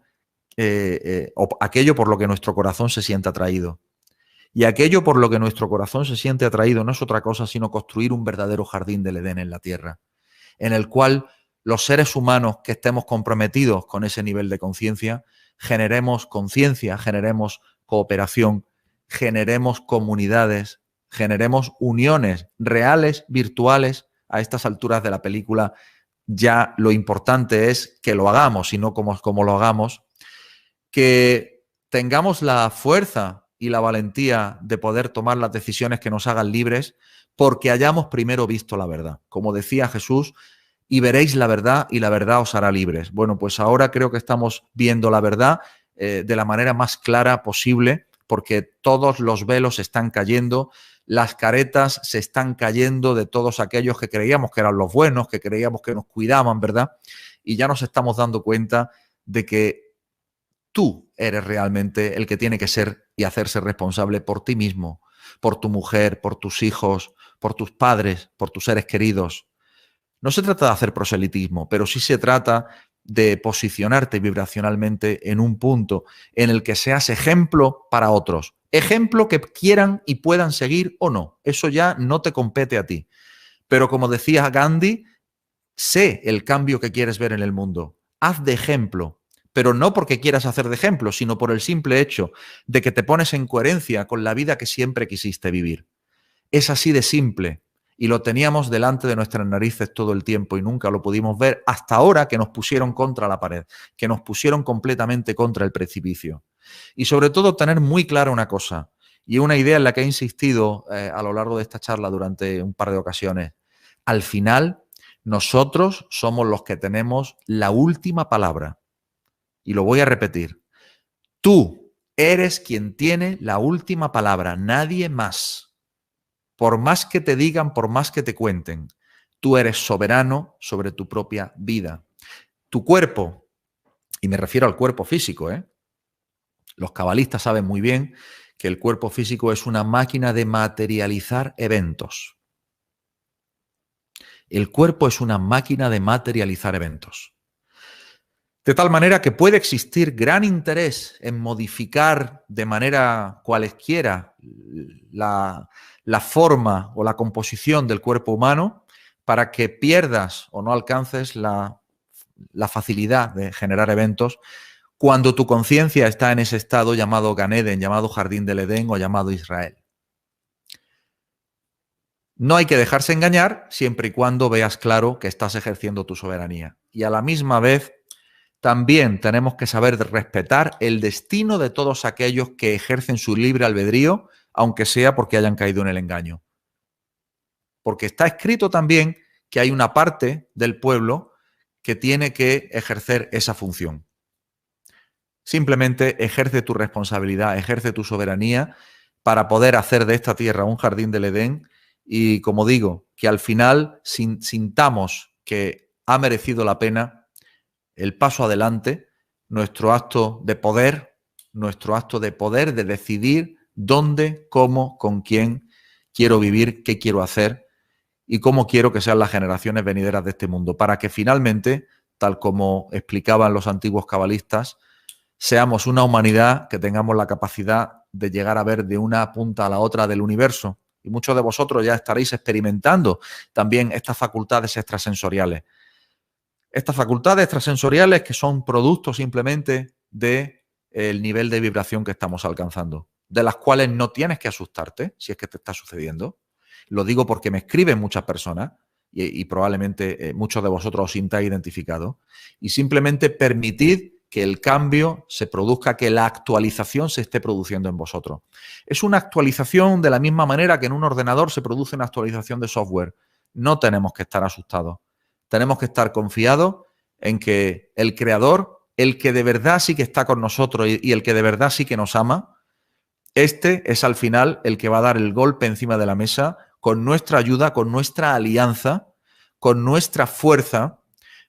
o aquello por lo que nuestro corazón se siente atraído. Y aquello por lo que nuestro corazón se siente atraído no es otra cosa sino construir un verdadero jardín del Edén en la tierra, en el cual los seres humanos que estemos comprometidos con ese nivel de conciencia, generemos conciencia, generemos cooperación, generemos comunidades, generemos uniones reales, virtuales, a estas alturas de la película ya lo importante es que lo hagamos y no como lo hagamos, que tengamos la fuerza y la valentía de poder tomar las decisiones que nos hagan libres porque hayamos primero visto la verdad. Como decía Jesús, y veréis la verdad y la verdad os hará libres. Bueno, pues ahora creo que estamos viendo la verdad de la manera más clara posible porque todos los velos están cayendo, las caretas se están cayendo de todos aquellos que creíamos que eran los buenos, que creíamos que nos cuidaban, ¿verdad? Y ya nos estamos dando cuenta de que tú eres realmente el que tiene que ser y hacerse responsable por ti mismo, por tu mujer, por tus hijos, por tus padres, por tus seres queridos. No se trata de hacer proselitismo, pero sí se trata de posicionarte vibracionalmente en un punto en el que seas ejemplo para otros. Ejemplo que quieran y puedan seguir o no. Eso ya no te compete a ti. Pero como decía Gandhi, sé el cambio que quieres ver en el mundo. Haz de ejemplo. Pero no porque quieras hacer de ejemplo, sino por el simple hecho de que te pones en coherencia con la vida que siempre quisiste vivir. Es así de simple. Y lo teníamos delante de nuestras narices todo el tiempo y nunca lo pudimos ver hasta ahora que nos pusieron contra la pared, que nos pusieron completamente contra el precipicio. Y sobre todo tener muy clara una cosa y una idea en la que he insistido a lo largo de esta charla durante un par de ocasiones. Al final, nosotros somos los que tenemos la última palabra. Y lo voy a repetir. Tú eres quien tiene la última palabra, nadie más. Por más que te digan, por más que te cuenten, tú eres soberano sobre tu propia vida. Tu cuerpo, y me refiero al cuerpo físico, los cabalistas saben muy bien que el cuerpo físico es una máquina de materializar eventos. El cuerpo es una máquina de materializar eventos. De tal manera que puede existir gran interés en modificar de manera cualesquiera la forma o la composición del cuerpo humano para que pierdas o no alcances la facilidad de generar eventos cuando tu conciencia está en ese estado llamado Gan Eden, llamado Jardín del Edén o llamado Israel. No hay que dejarse engañar siempre y cuando veas claro que estás ejerciendo tu soberanía. Y a la misma vez también tenemos que saber respetar el destino de todos aquellos que ejercen su libre albedrío, aunque sea porque hayan caído en el engaño. Porque está escrito también que hay una parte del pueblo que tiene que ejercer esa función. Simplemente ejerce tu responsabilidad, ejerce tu soberanía para poder hacer de esta tierra un jardín del Edén y, como digo, que al final sintamos que ha merecido la pena el paso adelante, nuestro acto de poder, de decidir dónde, cómo, con quién quiero vivir, qué quiero hacer y cómo quiero que sean las generaciones venideras de este mundo, para que finalmente, tal como explicaban los antiguos cabalistas, seamos una humanidad que tengamos la capacidad de llegar a ver de una punta a la otra del universo. Y muchos de vosotros ya estaréis experimentando también estas facultades extrasensoriales. Estas facultades extrasensoriales que son producto simplemente del nivel de vibración que estamos alcanzando, de las cuales no tienes que asustarte si es que te está sucediendo. Lo digo porque me escriben muchas personas y probablemente muchos de vosotros os sintáis identificados y simplemente permitid que el cambio se produzca, que la actualización se esté produciendo en vosotros. Es una actualización de la misma manera que en un ordenador se produce una actualización de software. No tenemos que estar asustados. Tenemos que estar confiados en que el Creador, el que de verdad sí que está con nosotros y el que de verdad sí que nos ama, este es al final el que va a dar el golpe encima de la mesa con nuestra ayuda, con nuestra alianza, con nuestra fuerza,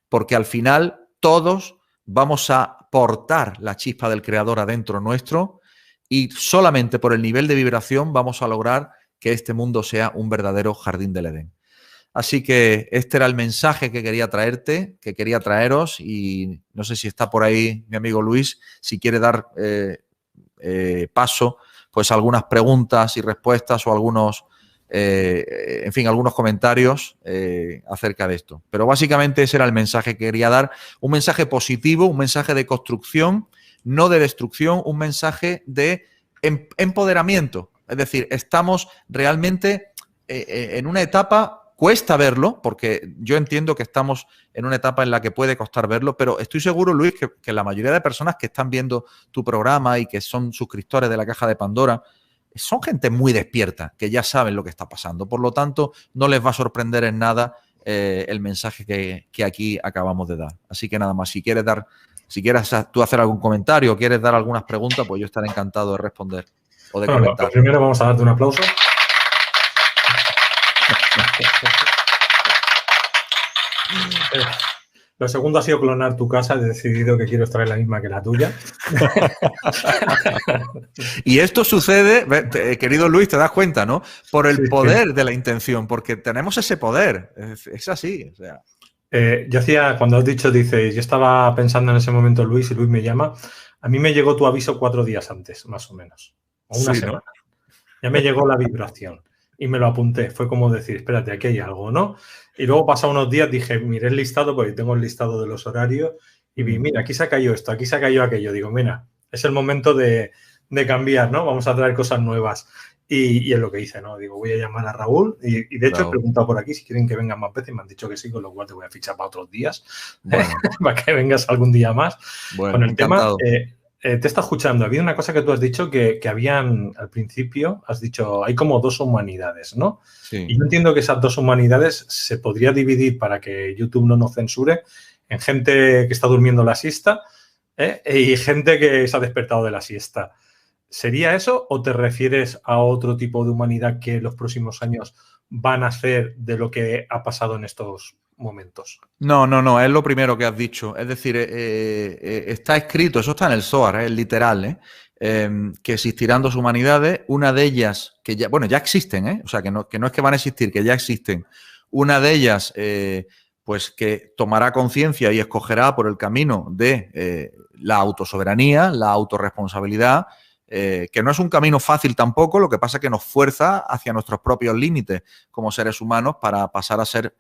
porque al final todos vamos a portar la chispa del Creador adentro nuestro y solamente por el nivel de vibración vamos a lograr que este mundo sea un verdadero jardín del Edén. Así que este era el mensaje que quería traerte, que quería traeros y no sé si está por ahí mi amigo Luis, si quiere dar paso pues a algunas preguntas y respuestas o algunos, en fin, algunos comentarios acerca de esto. Pero básicamente ese era el mensaje que quería dar, un mensaje positivo, un mensaje de construcción, no de destrucción, un mensaje de empoderamiento. Es decir, estamos realmente en una etapa Cuesta verlo, porque yo entiendo que estamos en una etapa en la que puede costar verlo, pero estoy seguro, Luis, que la mayoría de personas que están viendo tu programa y que son suscriptores de la Caja de Pandora son gente muy despierta, que ya saben lo que está pasando. Por lo tanto, no les va a sorprender en nada el mensaje que aquí acabamos de dar. Así que nada más, si quieres tú hacer algún comentario o quieres dar algunas preguntas, pues yo estaré encantado de responder o de comentar. Pues primero vamos a darte un aplauso. Lo segundo ha sido clonar tu casa. He decidido que quiero estar en la misma que la tuya. Y esto sucede, querido Luis, te das cuenta, ¿no? Por el poder de la intención, porque tenemos ese poder. Es así. O sea. Yo cuando has dicho, dices, yo estaba pensando en ese momento, Luis, y Luis me llama. A mí me llegó tu aviso 4 días antes, más o menos. O una semana. ¿No? Ya me llegó la vibración. Y me lo apunté. Fue como decir, espérate, aquí hay algo, ¿no? Y luego pasados unos días dije, miré el listado, porque tengo el listado de los horarios, y vi, mira, aquí se ha caído esto, aquí se ha caído aquello. Digo, mira, es el momento de cambiar, ¿no? Vamos a traer cosas nuevas. Y es lo que hice, ¿no? Digo, voy a llamar a Raúl. Y de hecho he preguntado por aquí si quieren que vengan más veces. Y me han dicho que sí, con lo cual te voy a fichar para otros días. Bueno. Para que vengas algún día más. Bueno, con el encantado. tema... te está escuchando. Había una cosa que tú has dicho que habían, al principio, has dicho, hay como 2 humanidades, ¿no? Sí. Y yo entiendo que esas 2 humanidades se podría dividir para que YouTube no nos censure en gente que está durmiendo la siesta y gente que se ha despertado de la siesta. ¿Sería eso o te refieres a otro tipo de humanidad que en los próximos años van a hacer de lo que ha pasado en estos momentos? No, es lo primero que has dicho. Es decir, está escrito, eso está en el Zohar, es literal, que existirán 2 humanidades, una de ellas que ya existen, o sea, que no es que van a existir, que ya existen. Una de ellas, pues que tomará conciencia y escogerá por el camino de la autosoberanía, la autorresponsabilidad, que no es un camino fácil tampoco, lo que pasa es que nos fuerza hacia nuestros propios límites como seres humanos para pasar a ser,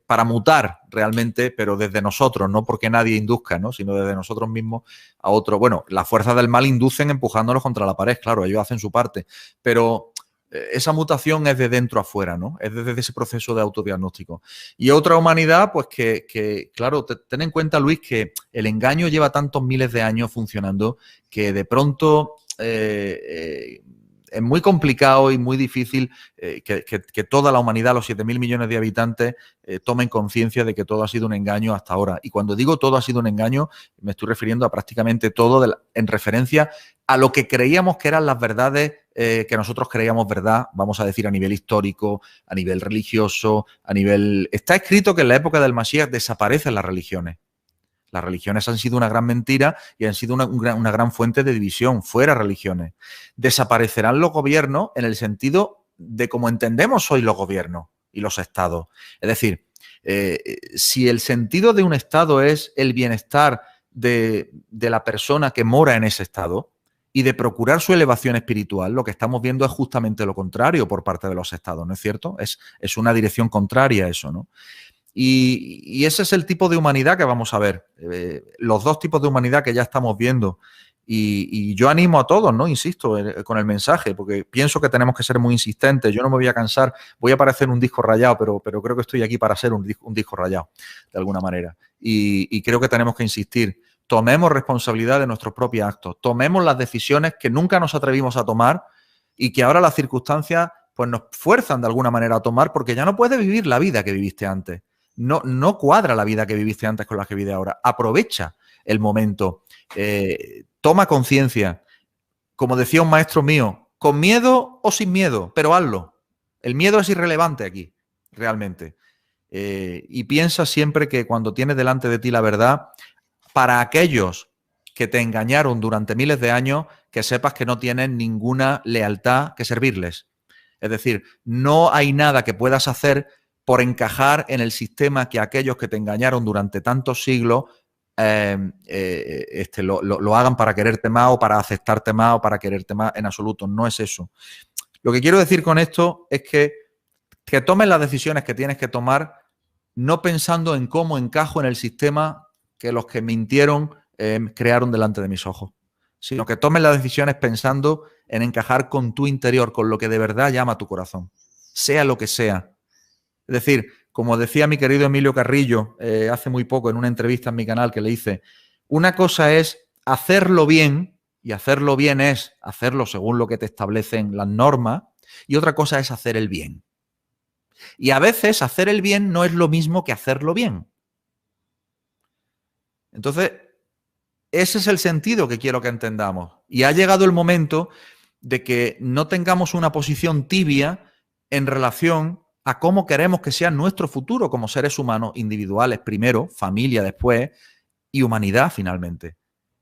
para mutar realmente, pero desde nosotros, no porque nadie induzca, ¿no? Sino desde nosotros mismos a otro. Bueno, las fuerzas del mal inducen empujándolos contra la pared, claro, ellos hacen su parte, pero esa mutación es de dentro a fuera, ¿no? Es desde ese proceso de autodiagnóstico. Y otra humanidad, pues que claro, ten en cuenta, Luis, que el engaño lleva tantos miles de años funcionando que de pronto es muy complicado y muy difícil que toda la humanidad, los 7.000 millones de habitantes, tomen conciencia de que todo ha sido un engaño hasta ahora. Y cuando digo todo ha sido un engaño, me estoy refiriendo a prácticamente todo en referencia a lo que creíamos que eran las verdades que nosotros creíamos verdad, vamos a decir a nivel histórico, a nivel religioso, a nivel... Está escrito que en la época del Mashiach desaparecen las religiones. Las religiones han sido una gran mentira y han sido una gran fuente de división. Fuera religiones. Desaparecerán los gobiernos en el sentido de cómo entendemos hoy los gobiernos y los estados. Es decir, si el sentido de un estado es el bienestar de la persona que mora en ese estado y de procurar su elevación espiritual, lo que estamos viendo es justamente lo contrario por parte de los estados, ¿no es cierto? Es una dirección contraria a eso, ¿no? Y ese es el tipo de humanidad que vamos a ver. Los 2 tipos de humanidad que ya estamos viendo. Y yo animo a todos, ¿no? Insisto, con el mensaje, porque pienso que tenemos que ser muy insistentes. Yo no me voy a cansar. Voy a parecer un disco rayado, pero creo que estoy aquí para ser un disco rayado, de alguna manera. Y creo que tenemos que insistir. Tomemos responsabilidad de nuestros propios actos. Tomemos las decisiones que nunca nos atrevimos a tomar y que ahora las circunstancias pues nos fuerzan de alguna manera a tomar, porque ya no puedes vivir la vida que viviste antes. No cuadra la vida que viviste antes con la que vives ahora. Aprovecha el momento. Toma conciencia. Como decía un maestro mío, con miedo o sin miedo, pero hazlo. El miedo es irrelevante aquí, realmente. Y piensa siempre que cuando tienes delante de ti la verdad, para aquellos que te engañaron durante miles de años, que sepas que no tienen ninguna lealtad que servirles. Es decir, no hay nada que puedas hacer por encajar en el sistema que aquellos que te engañaron durante tantos siglos lo hagan para quererte más o para aceptarte más o para quererte más. En absoluto, no es eso. Lo que quiero decir con esto es que tomes las decisiones que tienes que tomar no pensando en cómo encajo en el sistema que los que mintieron crearon delante de mis ojos, sino que tomes las decisiones pensando en encajar con tu interior, con lo que de verdad llama a tu corazón, sea lo que sea. Es decir, como decía mi querido Emilio Carrillo hace muy poco en una entrevista en mi canal que le hice, una cosa es hacerlo bien, y hacerlo bien es hacerlo según lo que te establecen las normas, y otra cosa es hacer el bien. Y a veces hacer el bien no es lo mismo que hacerlo bien. Entonces, ese es el sentido que quiero que entendamos. Y ha llegado el momento de que no tengamos una posición tibia en relación a cómo queremos que sea nuestro futuro como seres humanos individuales primero, familia después y humanidad finalmente.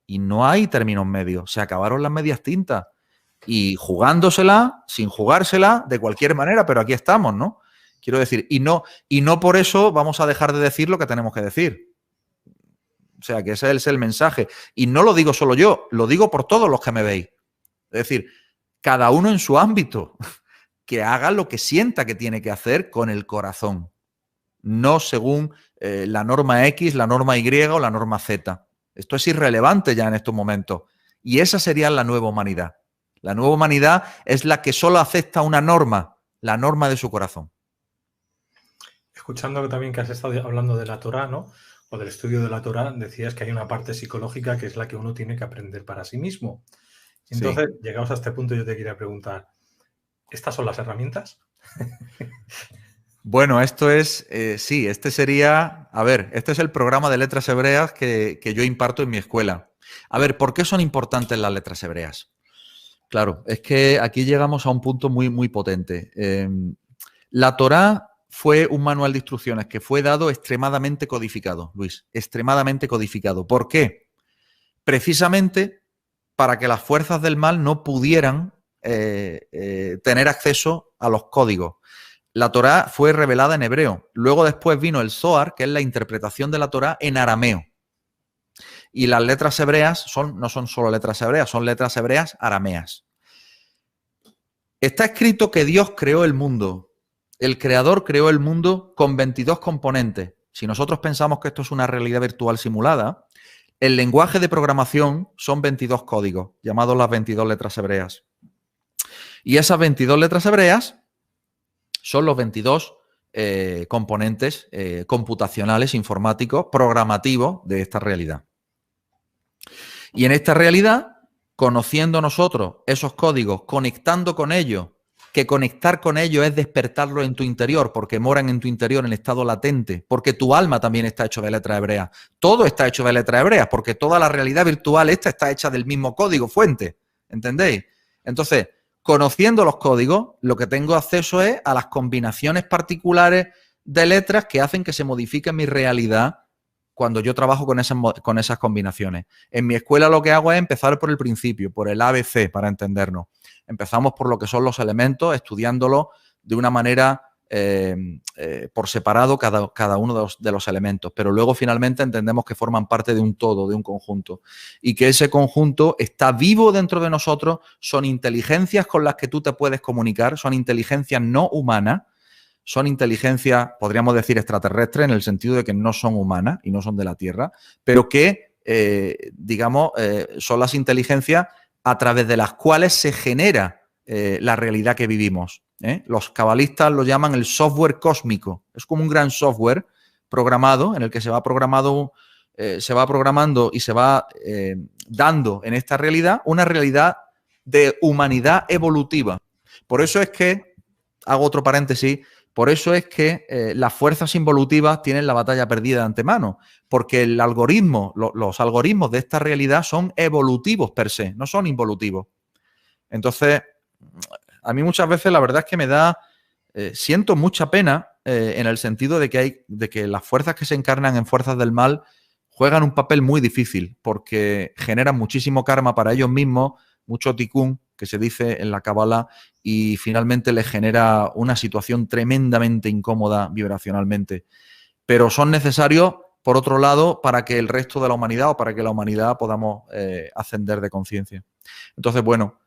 Y no hay términos medios. Se acabaron las medias tintas. Y jugándosela, sin jugársela, de cualquier manera, pero aquí estamos, ¿no? Quiero decir, y no por eso vamos a dejar de decir lo que tenemos que decir. O sea, que ese es el mensaje. Y no lo digo solo yo, lo digo por todos los que me veis. Es decir, cada uno en su ámbito, que haga lo que sienta que tiene que hacer con el corazón. No según la norma X, la norma Y o la norma Z. Esto es irrelevante ya en estos momentos. Y esa sería la nueva humanidad. La nueva humanidad es la que solo acepta una norma, la norma de su corazón. Escuchando también que has estado hablando de la Torá, ¿no? O del estudio de la Torá, decías que hay una parte psicológica que es la que uno tiene que aprender para sí mismo. Entonces, sí, llegados a este punto, yo te quería preguntar, ¿estas son las herramientas? Bueno, esto es, sí, este sería, a ver, este es el programa de letras hebreas que yo imparto en mi escuela. A ver, ¿por qué son importantes las letras hebreas? Claro, es que aquí llegamos a un punto muy, muy potente. La Torá fue un manual de instrucciones que fue dado extremadamente codificado, Luis, extremadamente codificado. ¿Por qué? Precisamente para que las fuerzas del mal no pudieran tener acceso a los códigos. La Torá fue revelada en hebreo. Luego después vino el Zohar, que es la interpretación de la Torá en arameo. Y las letras hebreas no son solo letras hebreas, son letras hebreas arameas. Está escrito que Dios creó el mundo. El creador creó el mundo con 22 componentes. Si nosotros pensamos que esto es una realidad virtual simulada, el lenguaje de programación son 22 códigos, llamados las 22 letras hebreas. Y esas 22 letras hebreas son los 22 componentes computacionales, informáticos, programativos de esta realidad. Y en esta realidad, conociendo nosotros esos códigos, conectando con ellos, que conectar con ellos es despertarlo en tu interior, porque moran en tu interior en estado latente, porque tu alma también está hecho de letras hebreas. Todo está hecho de letras hebreas, porque toda la realidad virtual esta está hecha del mismo código fuente. ¿Entendéis? Entonces, conociendo los códigos, lo que tengo acceso es a las combinaciones particulares de letras que hacen que se modifique mi realidad cuando yo trabajo con esas combinaciones. En mi escuela lo que hago es empezar por el principio, por el ABC, para entendernos. Empezamos por lo que son los elementos, estudiándolos de una manera por separado cada uno de los elementos, pero luego finalmente entendemos que forman parte de un todo, de un conjunto, y que ese conjunto está vivo dentro de nosotros, son inteligencias con las que tú te puedes comunicar, son inteligencias no humanas, son inteligencias, podríamos decir, extraterrestres, en el sentido de que no son humanas y no son de la Tierra, pero que, son las inteligencias a través de las cuales se genera la realidad que vivimos. Los cabalistas lo llaman el software cósmico. Es como un gran software programado en el que se va programando y se va dando en esta realidad una realidad de humanidad evolutiva. Por eso es que, hago otro paréntesis, por eso es que las fuerzas involutivas tienen la batalla perdida de antemano, porque el algoritmo, los algoritmos de esta realidad son evolutivos per se, no son involutivos. Entonces, a mí muchas veces la verdad es que siento mucha pena en el sentido de que las fuerzas que se encarnan en fuerzas del mal juegan un papel muy difícil, porque generan muchísimo karma para ellos mismos, mucho tikkun, que se dice en la Kabbalah, y finalmente les genera una situación tremendamente incómoda vibracionalmente. Pero son necesarios, por otro lado, para que el resto de la humanidad o para que la humanidad podamos ascender de conciencia. Entonces, bueno,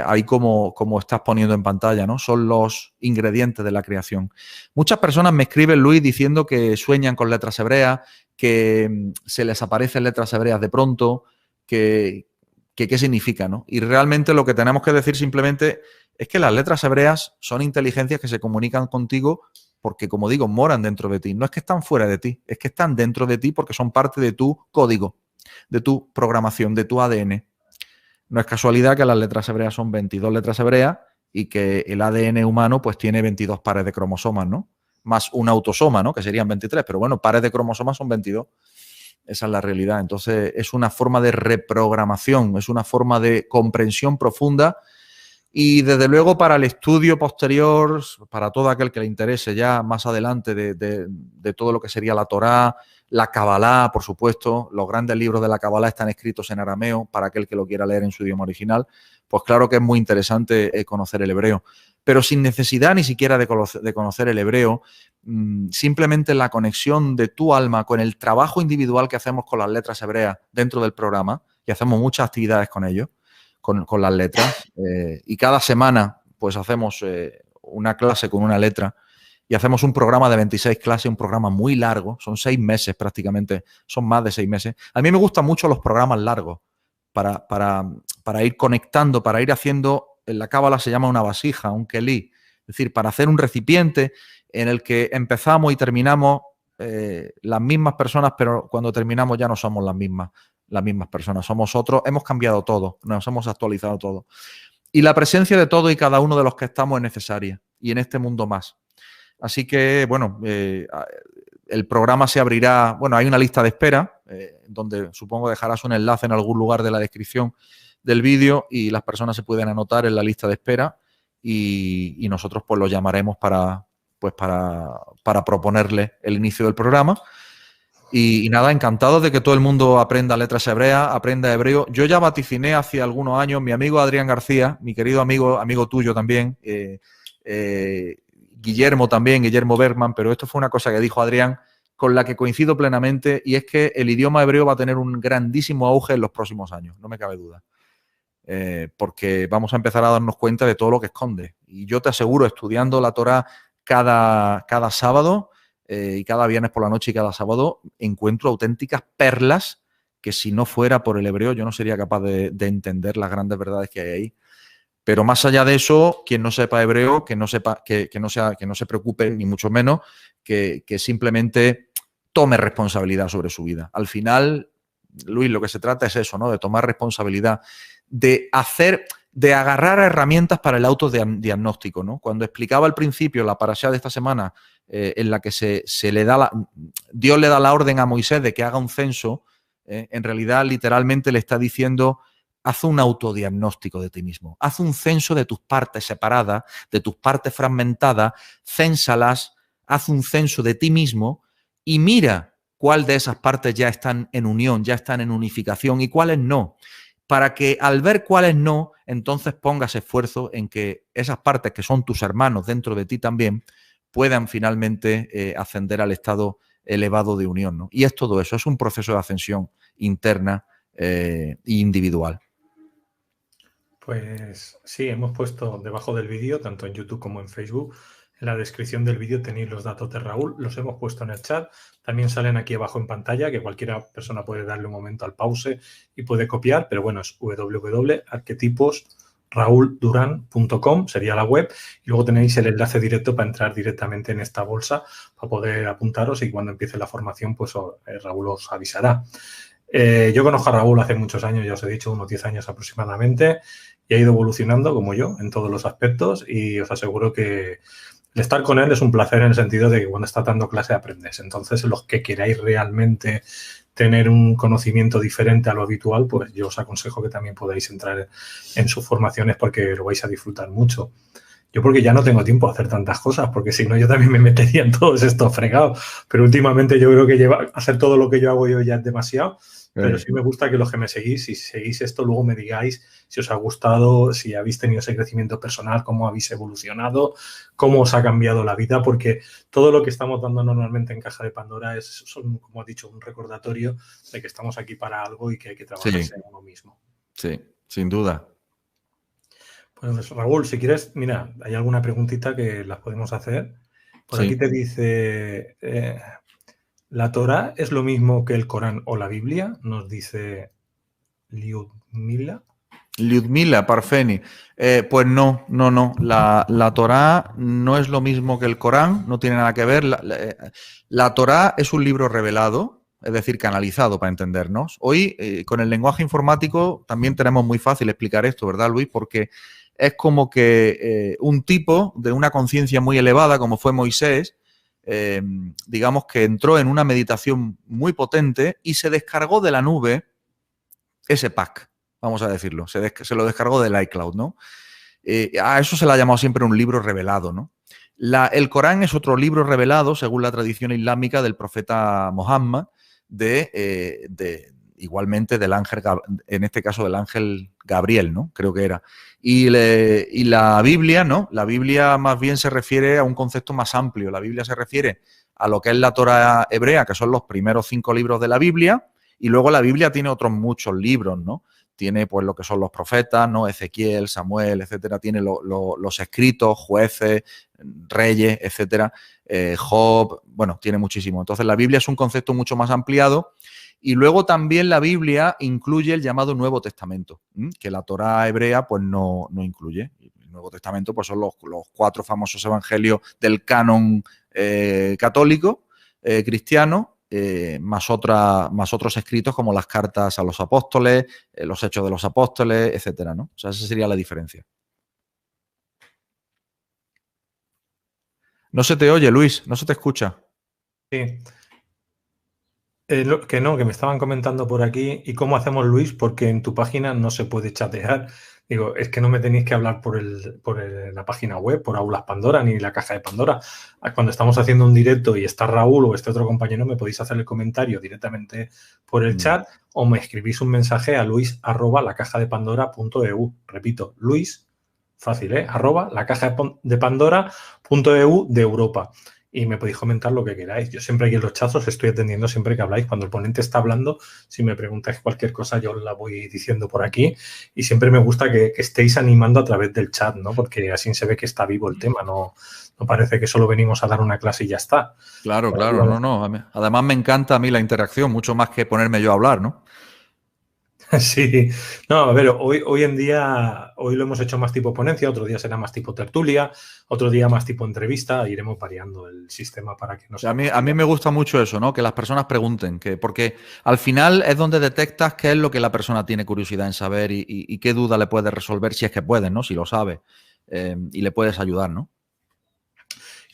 ahí como estás poniendo en pantalla, ¿no? Son los ingredientes de la creación. Muchas personas me escriben, Luis, diciendo que sueñan con letras hebreas, que se les aparecen letras hebreas de pronto, que qué significa, ¿no? Y realmente lo que tenemos que decir simplemente es que las letras hebreas son inteligencias que se comunican contigo porque, como digo, moran dentro de ti. No es que están fuera de ti, es que están dentro de ti porque son parte de tu código, de tu programación, de tu ADN. No es casualidad que las letras hebreas son 22 letras hebreas y que el ADN humano pues tiene 22 pares de cromosomas, ¿no? Más un autosoma, ¿no? Que serían 23, pero bueno, pares de cromosomas son 22. Esa es la realidad. Entonces, es una forma de reprogramación, es una forma de comprensión profunda y, desde luego, para el estudio posterior, para todo aquel que le interese ya más adelante de todo lo que sería la Torá, la Kabbalah, por supuesto, los grandes libros de la Kabbalah están escritos en arameo para aquel que lo quiera leer en su idioma original, pues claro que es muy interesante conocer el hebreo. Pero sin necesidad ni siquiera de conocer el hebreo, simplemente la conexión de tu alma con el trabajo individual que hacemos con las letras hebreas dentro del programa, y hacemos muchas actividades con ellos, con las letras, y cada semana pues hacemos una clase con una letra y hacemos un programa de 26 clases, un programa muy largo, son 6 meses prácticamente, son más de 6 meses. A mí me gustan mucho los programas largos para ir conectando, para ir haciendo, en la cábala se llama una vasija, un kelí, es decir, para hacer un recipiente en el que empezamos y terminamos las mismas personas, pero cuando terminamos ya no somos las mismas personas, somos otros, hemos cambiado todo, nos hemos actualizado todo. Y la presencia de todos y cada uno de los que estamos es necesaria, y en este mundo más. Así que, bueno, el programa se abrirá, bueno, hay una lista de espera, donde supongo dejarás un enlace en algún lugar de la descripción del vídeo y las personas se pueden anotar en la lista de espera y nosotros pues los llamaremos para proponerle el inicio del programa. Y nada, encantado de que todo el mundo aprenda letras hebreas, aprenda hebreo. Yo ya vaticiné hace algunos años, mi amigo Adrián García, mi querido amigo tuyo también, Guillermo también, Guillermo Bergman, pero esto fue una cosa que dijo Adrián con la que coincido plenamente, y es que el idioma hebreo va a tener un grandísimo auge en los próximos años, no me cabe duda. Porque vamos a empezar a darnos cuenta de todo lo que esconde. Y yo te aseguro, estudiando la Torá cada sábado, y cada viernes por la noche y cada sábado, encuentro auténticas perlas que, si no fuera por el hebreo, yo no sería capaz de entender las grandes verdades que hay ahí. Pero más allá de eso, quien no sepa hebreo, que no se preocupe, ni mucho menos, que simplemente tome responsabilidad sobre su vida. Al final, Luis, lo que se trata es eso, ¿no? De tomar responsabilidad, de agarrar herramientas para el autodiagnóstico, ¿no? Cuando explicaba al principio la parashá de esta semana, en la que Dios le da la orden a Moisés de que haga un censo, en realidad literalmente le está diciendo: haz un autodiagnóstico de ti mismo, haz un censo de tus partes separadas, de tus partes fragmentadas, cénsalas, haz un censo de ti mismo y mira cuál de esas partes ya están en unión, ya están en unificación y cuáles no, para que, al ver cuáles no, entonces pongas esfuerzo en que esas partes que son tus hermanos dentro de ti también puedan finalmente ascender al estado elevado de unión, ¿no? Y es todo eso, es un proceso de ascensión interna e individual. Pues sí, hemos puesto debajo del vídeo, tanto en YouTube como en Facebook, en la descripción del vídeo tenéis los datos de Raúl, los hemos puesto en el chat, también salen aquí abajo en pantalla, que cualquier persona puede darle un momento al pause y puede copiar, pero bueno, es www.arquetiposraulduran.com, sería la web, y luego tenéis el enlace directo para entrar directamente en esta bolsa, para poder apuntaros, y cuando empiece la formación, pues Raúl os avisará. Yo conozco a Raúl hace muchos años, ya os he dicho, unos 10 años aproximadamente, y ha ido evolucionando, como yo, en todos los aspectos, y os aseguro que el estar con él es un placer, en el sentido de que cuando está dando clase aprendes. Entonces, los que queráis realmente tener un conocimiento diferente a lo habitual, pues yo os aconsejo que también podáis entrar en sus formaciones, porque lo vais a disfrutar mucho. Yo porque ya no tengo tiempo a hacer tantas cosas, porque si no yo también me metería en todos estos fregados. Pero últimamente yo creo que hacer todo lo que yo hago yo ya es demasiado. Pero sí me gusta que los que me seguís, si seguís esto, luego me digáis si os ha gustado, si habéis tenido ese crecimiento personal, cómo habéis evolucionado, cómo os ha cambiado la vida, porque todo lo que estamos dando normalmente en Caja de Pandora son, como he dicho, un recordatorio de que estamos aquí para algo y que hay que trabajarse en uno mismo. Sí, sin duda. Pues Raúl, si quieres, mira, hay alguna preguntita que las podemos hacer. Por aquí te dice, ¿la Torá es lo mismo que el Corán o la Biblia? Nos dice Liudmila. Lyudmila Parfeni. Pues no. La Torá no es lo mismo que el Corán, no tiene nada que ver. La Torá es un libro revelado, es decir, canalizado para entendernos. Hoy, con el lenguaje informático, también tenemos muy fácil explicar esto, ¿verdad, Luis? Porque es como que un tipo de una conciencia muy elevada, como fue Moisés, digamos que entró en una meditación muy potente y se descargó de la nube ese pack, vamos a decirlo. Se lo descargó del iCloud, ¿no? A eso se le ha llamado siempre un libro revelado, ¿no? El Corán es otro libro revelado, según la tradición islámica, del profeta Mohammed, igualmente del ángel, en este caso del ángel Gabriel, ¿no? Creo que era. Y la Biblia, ¿no? La Biblia más bien se refiere a un concepto más amplio. La Biblia se refiere a lo que es la Torá hebrea, que son los primeros 5 libros de la Biblia, y luego la Biblia tiene otros muchos libros, ¿no? Tiene pues lo que son los profetas, ¿no? Ezequiel, Samuel, etcétera. Tiene los escritos, jueces, reyes, etcétera. Job, bueno, tiene muchísimo. Entonces la Biblia es un concepto mucho más ampliado. Y luego también la Biblia incluye el llamado Nuevo Testamento, que la Torá hebrea pues no incluye. El Nuevo Testamento pues son los 4 famosos evangelios del canon católico, cristiano, más otros escritos como las cartas a los apóstoles, los hechos de los apóstoles, etcétera, ¿no? O sea, esa sería la diferencia. No se te oye, Luis, no se te escucha. Sí. Que no, que me estaban comentando por aquí. ¿Y cómo hacemos, Luis? Porque en tu página no se puede chatear. Digo, es que no me tenéis que hablar por la página web, por Aulas Pandora, ni la caja de Pandora. Cuando estamos haciendo un directo y está Raúl o este otro compañero, me podéis hacer el comentario directamente por el chat o me escribís un mensaje a luis@lacajadepandora.eu. Repito, Luis, fácil, @lacajadepandora.eu de Europa. Y me podéis comentar lo que queráis. Yo siempre aquí en los chats os estoy atendiendo siempre que habláis. Cuando el ponente está hablando, si me preguntáis cualquier cosa, yo os la voy diciendo por aquí. Y siempre me gusta que estéis animando a través del chat, ¿no? Porque así se ve que está vivo el tema. No parece que solo venimos a dar una clase y ya está. Claro, no. Además me encanta a mí la interacción, mucho más que ponerme yo a hablar, ¿no? Sí, no, a ver, hoy en día, hoy lo hemos hecho más tipo ponencia, otro día será más tipo tertulia, otro día más tipo entrevista, iremos variando el sistema para que no sea... A mí me gusta mucho eso, ¿no? Que las personas pregunten, porque al final es donde detectas qué es lo que la persona tiene curiosidad en saber y qué duda le puedes resolver, si es que puedes, ¿no? Si lo sabe, y le puedes ayudar, ¿no?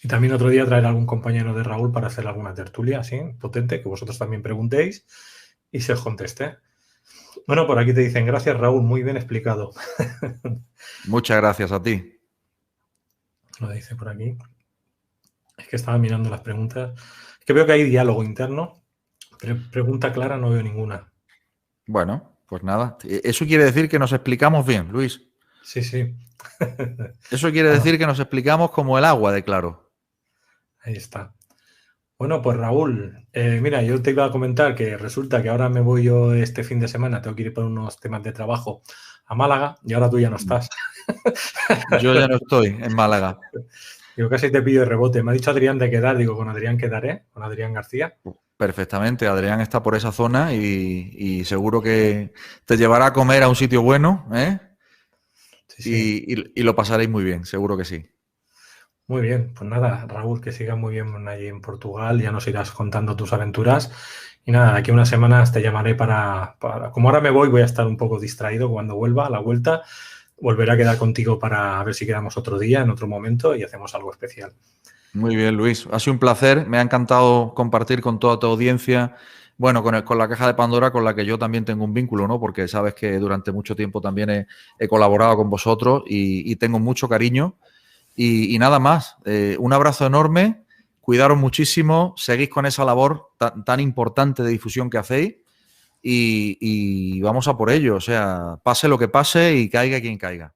Y también otro día traer a algún compañero de Raúl para hacer alguna tertulia así, potente, que vosotros también preguntéis y se os conteste. Bueno, por aquí te dicen, gracias Raúl, muy bien explicado. Muchas gracias a ti. Lo dice por aquí. Es que estaba mirando las preguntas. Es que veo que hay diálogo interno. Pregunta clara no veo ninguna. Bueno, pues nada. Eso quiere decir que nos explicamos bien, Luis. Sí, sí. Eso quiere decir que nos explicamos como el agua de claro. Ahí está. Bueno, pues Raúl, mira, yo te iba a comentar que resulta que ahora me voy yo este fin de semana, tengo que ir por unos temas de trabajo a Málaga y ahora tú ya no estás. Yo ya no estoy en Málaga. Digo, casi te pillo de rebote. Me ha dicho Adrián de quedar, digo, con Adrián quedaré, con Adrián García. Perfectamente, Adrián está por esa zona y seguro que te llevará a comer a un sitio bueno, ¿eh? Sí. Y lo pasaréis muy bien, seguro que sí. Muy bien, pues nada, Raúl, que sigas muy bien allí en Portugal, ya nos irás contando tus aventuras. Y nada, aquí unas semanas te llamaré para... Como ahora me voy a estar un poco distraído cuando vuelva a la vuelta. Volveré a quedar contigo para ver si quedamos otro día, en otro momento, y hacemos algo especial. Muy bien, Luis. Ha sido un placer. Me ha encantado compartir con toda tu audiencia. Bueno, con la caja de Pandora, con la que yo también tengo un vínculo, ¿no? Porque sabes que durante mucho tiempo también he colaborado con vosotros y tengo mucho cariño. Y nada más, un abrazo enorme, cuidaros muchísimo, seguís con esa labor tan importante de difusión que hacéis y vamos a por ello, o sea, pase lo que pase y caiga quien caiga.